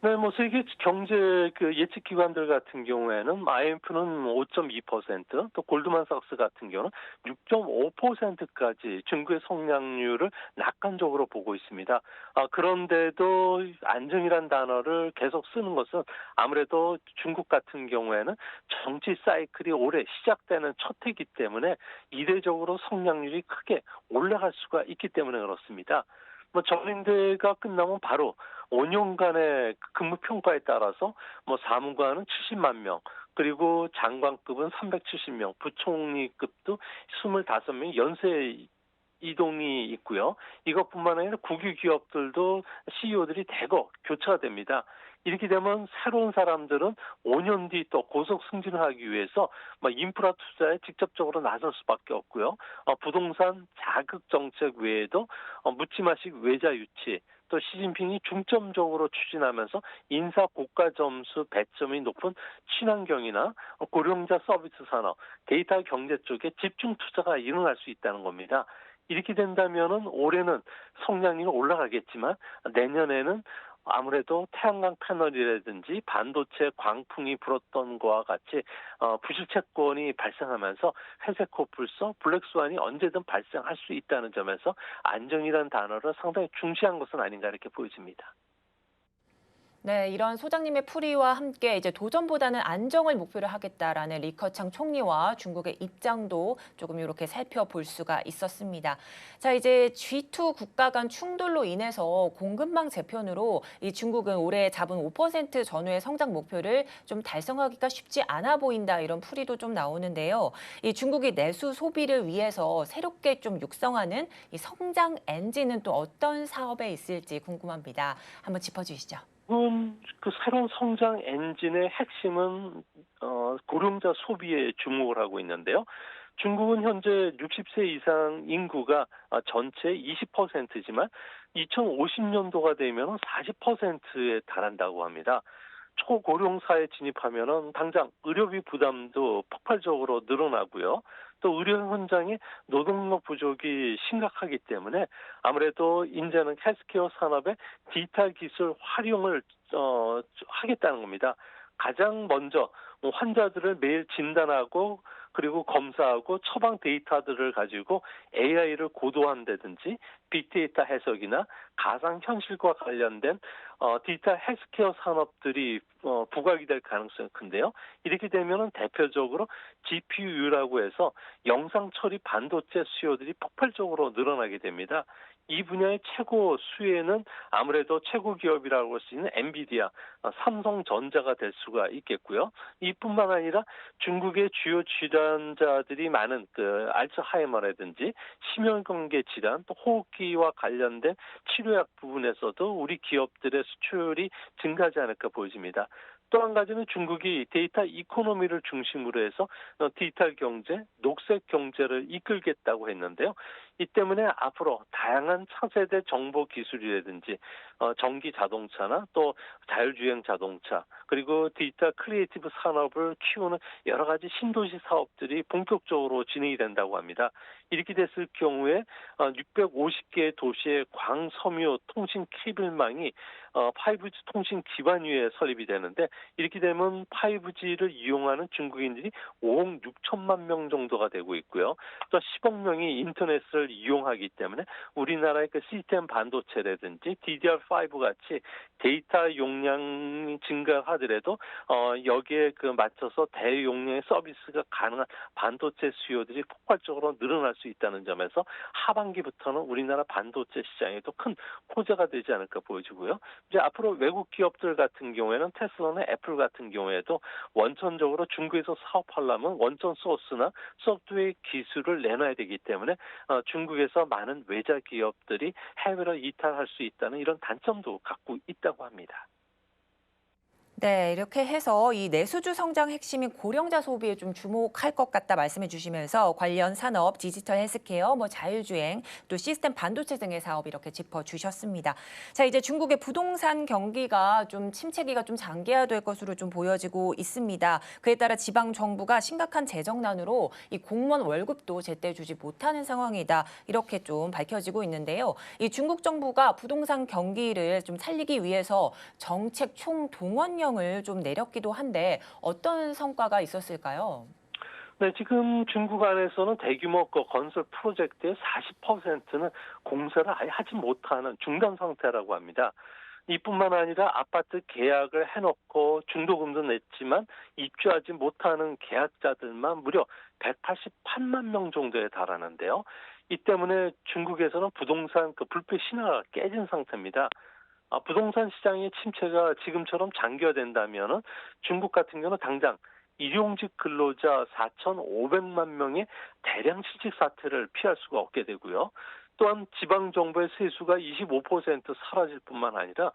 네, 세계 경제 그 예측 기관들 같은 경우에는 IMF는 5.2%, 또 골드만삭스 같은 경우는 6.5%까지 중국의 성장률을 낙관적으로 보고 있습니다. 그런데도 안정이란 단어를 계속 쓰는 것은 아무래도 중국 같은 경우에는 정치 사이클이 올해 시작되는 첫 해이기 때문에 이례적으로 성장률이 크게 올라갈 수가 있기 때문에 그렇습니다. 전인대가 끝나면 바로 5년간의 근무 평가에 따라서 사무관은 70만 명, 그리고 장관급은 370명, 부총리급도 25명 연쇄 이동이 있고요. 이것뿐만 아니라 국유 기업들도 CEO들이 대거 교체가 됩니다. 이렇게 되면 새로운 사람들은 5년 뒤 또 고속 승진을 하기 위해서 인프라 투자에 직접적으로 나설 수밖에 없고요. 부동산 자극 정책 외에도 묻지마식 외자 유치, 또 시진핑이 중점적으로 추진하면서 인사 고가 점수 배점이 높은 친환경이나 고령자 서비스 산업, 데이터 경제 쪽에 집중 투자가 일어날 수 있다는 겁니다. 이렇게 된다면은 올해는 성장률이 올라가겠지만 내년에는 아무래도 태양광 패널이라든지 반도체 광풍이 불었던 것과 같이 부실채권이 발생하면서 회색 코뿔소, 블랙스완이 언제든 발생할 수 있다는 점에서 안정이라는 단어를 상당히 중시한 것은 아닌가 이렇게 보여집니다. 네, 이런 소장님의 풀이와 함께 이제 도전보다는 안정을 목표로 하겠다라는 리커창 총리와 중국의 입장도 조금 이렇게 살펴볼 수가 있었습니다. 자, 이제 G2 국가 간 충돌로 인해서 공급망 재편으로 이 중국은 올해 잡은 5% 전후의 성장 목표를 좀 달성하기가 쉽지 않아 보인다 이런 풀이도 좀 나오는데요. 이 중국이 내수 소비를 위해서 새롭게 좀 육성하는 이 성장 엔진은 또 어떤 사업에 있을지 궁금합니다. 한번 짚어주시죠. 그 새로운 성장 엔진의 핵심은 고령자 소비에 주목을 하고 있는데요. 중국은 현재 60세 이상 인구가 전체의 20%지만 2050년도가 되면 40%에 달한다고 합니다. 초고령사에 진입하면은 당장 의료비 부담도 폭발적으로 늘어나고요. 또 의료 현장의 노동력 부족이 심각하기 때문에 아무래도 이제는 헬스케어 산업의 디지털 기술 활용을 하겠다는 겁니다. 가장 먼저 환자들을 매일 진단하고 그리고 검사하고 처방 데이터들을 가지고 AI를 고도화한다든지 빅데이터 해석이나 가상현실과 관련된 디지털 헬스케어 산업들이 부각이 될 가능성이 큰데요. 이렇게 되면은 대표적으로 GPU라고 해서 영상 처리 반도체 수요들이 폭발적으로 늘어나게 됩니다. 이 분야의 최고 수혜는 아무래도 최고 기업이라고 할 수 있는 엔비디아, 삼성전자가 될 수가 있겠고요. 이뿐만 아니라 중국의 주요 질환자들이 많은 그 알츠하이머라든지 심혈관계 질환, 또 호흡기와 관련된 치료약 부분에서도 우리 기업들의 수출이 증가하지 않을까 보여집니다. 또 한 가지는 중국이 데이터 이코노미를 중심으로 해서 디지털 경제, 녹색 경제를 이끌겠다고 했는데요. 이 때문에 앞으로 다양한 차세대 정보 기술이라든지 전기 자동차나 또 자율주행 자동차 그리고 디지털 크리에이티브 산업을 키우는 여러 가지 신도시 사업들이 본격적으로 진행이 된다고 합니다. 이렇게 됐을 경우에 650개의 도시의 광섬유 통신 케이블망이 5G 통신 기반 위에 설립이 되는데 이렇게 되면 5G를 이용하는 중국인들이 5억 6천만 명 정도가 되고 있고요. 또 10억 명이 인터넷을 이용하기 때문에 우리나라의 그 시스템 반도체라든지 DDR5 같이 데이터 용량이 증가하더라도 여기에 그 맞춰서 대용량의 서비스가 가능한 반도체 수요들이 폭발적으로 늘어날 수 있다는 점에서 하반기부터는 우리나라 반도체 시장에도 큰 호재가 되지 않을까 보여지고요. 이제 앞으로 외국 기업들 같은 경우에는 테슬라나 애플 같은 경우에도 원천적으로 중국에서 사업하려면 원천 소스나 소프트웨어 기술을 내놔야 되기 때문에 중국에서 많은 외자 기업들이 해외로 이탈할 수 있다는 이런 단점도 갖고 있다고 합니다. 네, 이렇게 해서 이 내수주 성장 핵심인 고령자 소비에 좀 주목할 것 같다 말씀해 주시면서 관련 산업, 디지털 헬스케어, 자율주행, 또 시스템 반도체 등의 사업 이렇게 짚어주셨습니다. 자, 이제 중국의 부동산 경기가 좀 침체기가 좀 장기화될 것으로 좀 보여지고 있습니다. 그에 따라 지방 정부가 심각한 재정난으로 이 공무원 월급도 제때 주지 못하는 상황이다. 이렇게 좀 밝혀지고 있는데요. 이 중국 정부가 부동산 경기를 좀 살리기 위해서 정책 총동원령 을 좀 내렸기도 한데 어떤 성과가 있었을까요? 네, 지금 중국 안에서는 대규모 건설 프로젝트의 40%는 공사를 아예 하지 못하는 중단 상태라고 합니다. 이뿐만 아니라 아파트 계약을 해놓고 중도금도 냈지만 입주하지 못하는 계약자들만 무려 188만 명 정도에 달하는데요. 이 때문에 중국에서는 부동산 불빛 신화가 깨진 상태입니다. 부동산 시장의 침체가 지금처럼 장기화된다면 중국 같은 경우는 당장 일용직 근로자 4,500만 명의 대량 실직 사태를 피할 수가 없게 되고요. 또한 지방정부의 세수가 25% 사라질 뿐만 아니라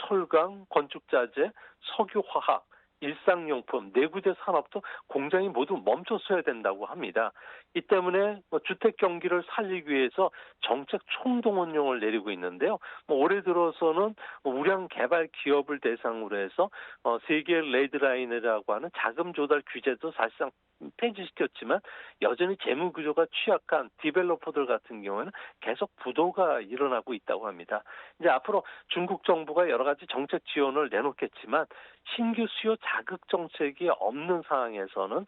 철강, 건축자재, 석유화학, 일상용품, 내구재 산업도 공장이 모두 멈췄어야 된다고 합니다. 이 때문에 주택 경기를 살리기 위해서 정책 총동원령을 내리고 있는데요. 올해 들어서는 우량 개발 기업을 대상으로 해서 세계 레드라인이라고 하는 자금 조달 규제도 사실상 폐지시켰지만 여전히 재무 구조가 취약한 디벨로퍼들 같은 경우에는 계속 부도가 일어나고 있다고 합니다. 이제 앞으로 중국 정부가 여러 가지 정책 지원을 내놓겠지만 신규 수요 자극 정책이 없는 상황에서는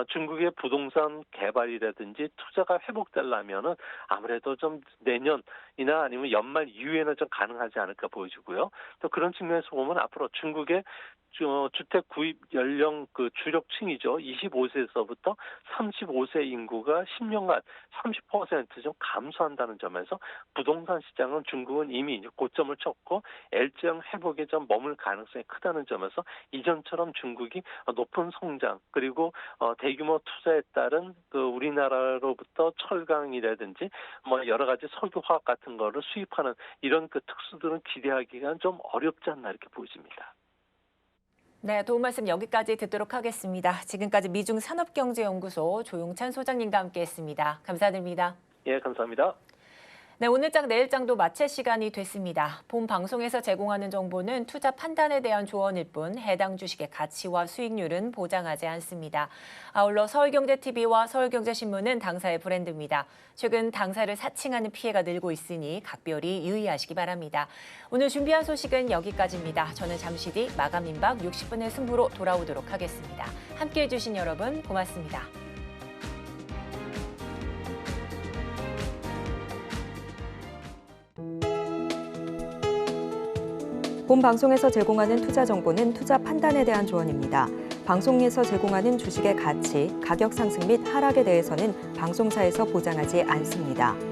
중국의 부동산 개발이라든지 투자가 회복되려면은 아무래도 좀 내년이나 아니면 연말 이후에는 좀 가능하지 않을까 보여지고요. 또 그런 측면에서 보면 앞으로 중국의 주택 구입 연령 주력층이죠. 25세에서부터 35세 인구가 10년간 30% 좀 감소한다는 점에서 부동산 시장은 중국은 이미 고점을 쳤고 일정 회복에 좀 머물 가능성이 크다는 점에서 이전처럼 중국이 높은 성장 그리고 대규모 투자에 따른 우리나라로부터 철강이라든지 여러 가지 석유화학 같은 거를 수입하는 이런 특수들은 기대하기가 좀 어렵지 않나 이렇게 보여집니다. 네, 도움 말씀 여기까지 듣도록 하겠습니다. 지금까지 미중산업경제연구소 조용찬 소장님과 함께했습니다. 감사드립니다. 예, 감사합니다. 네, 오늘장 내일장도 마칠 시간이 됐습니다. 본 방송에서 제공하는 정보는 투자 판단에 대한 조언일 뿐 해당 주식의 가치와 수익률은 보장하지 않습니다. 아울러 서울경제TV와 서울경제신문은 당사의 브랜드입니다. 최근 당사를 사칭하는 피해가 늘고 있으니 각별히 유의하시기 바랍니다. 오늘 준비한 소식은 여기까지입니다. 저는 잠시 뒤 마감 임박 60분의 승부로 돌아오도록 하겠습니다. 함께해 주신 여러분 고맙습니다. 본 방송에서 제공하는 투자 정보는 투자 판단에 대한 조언입니다. 방송에서 제공하는 주식의 가치, 가격 상승 및 하락에 대해서는 방송사에서 보장하지 않습니다.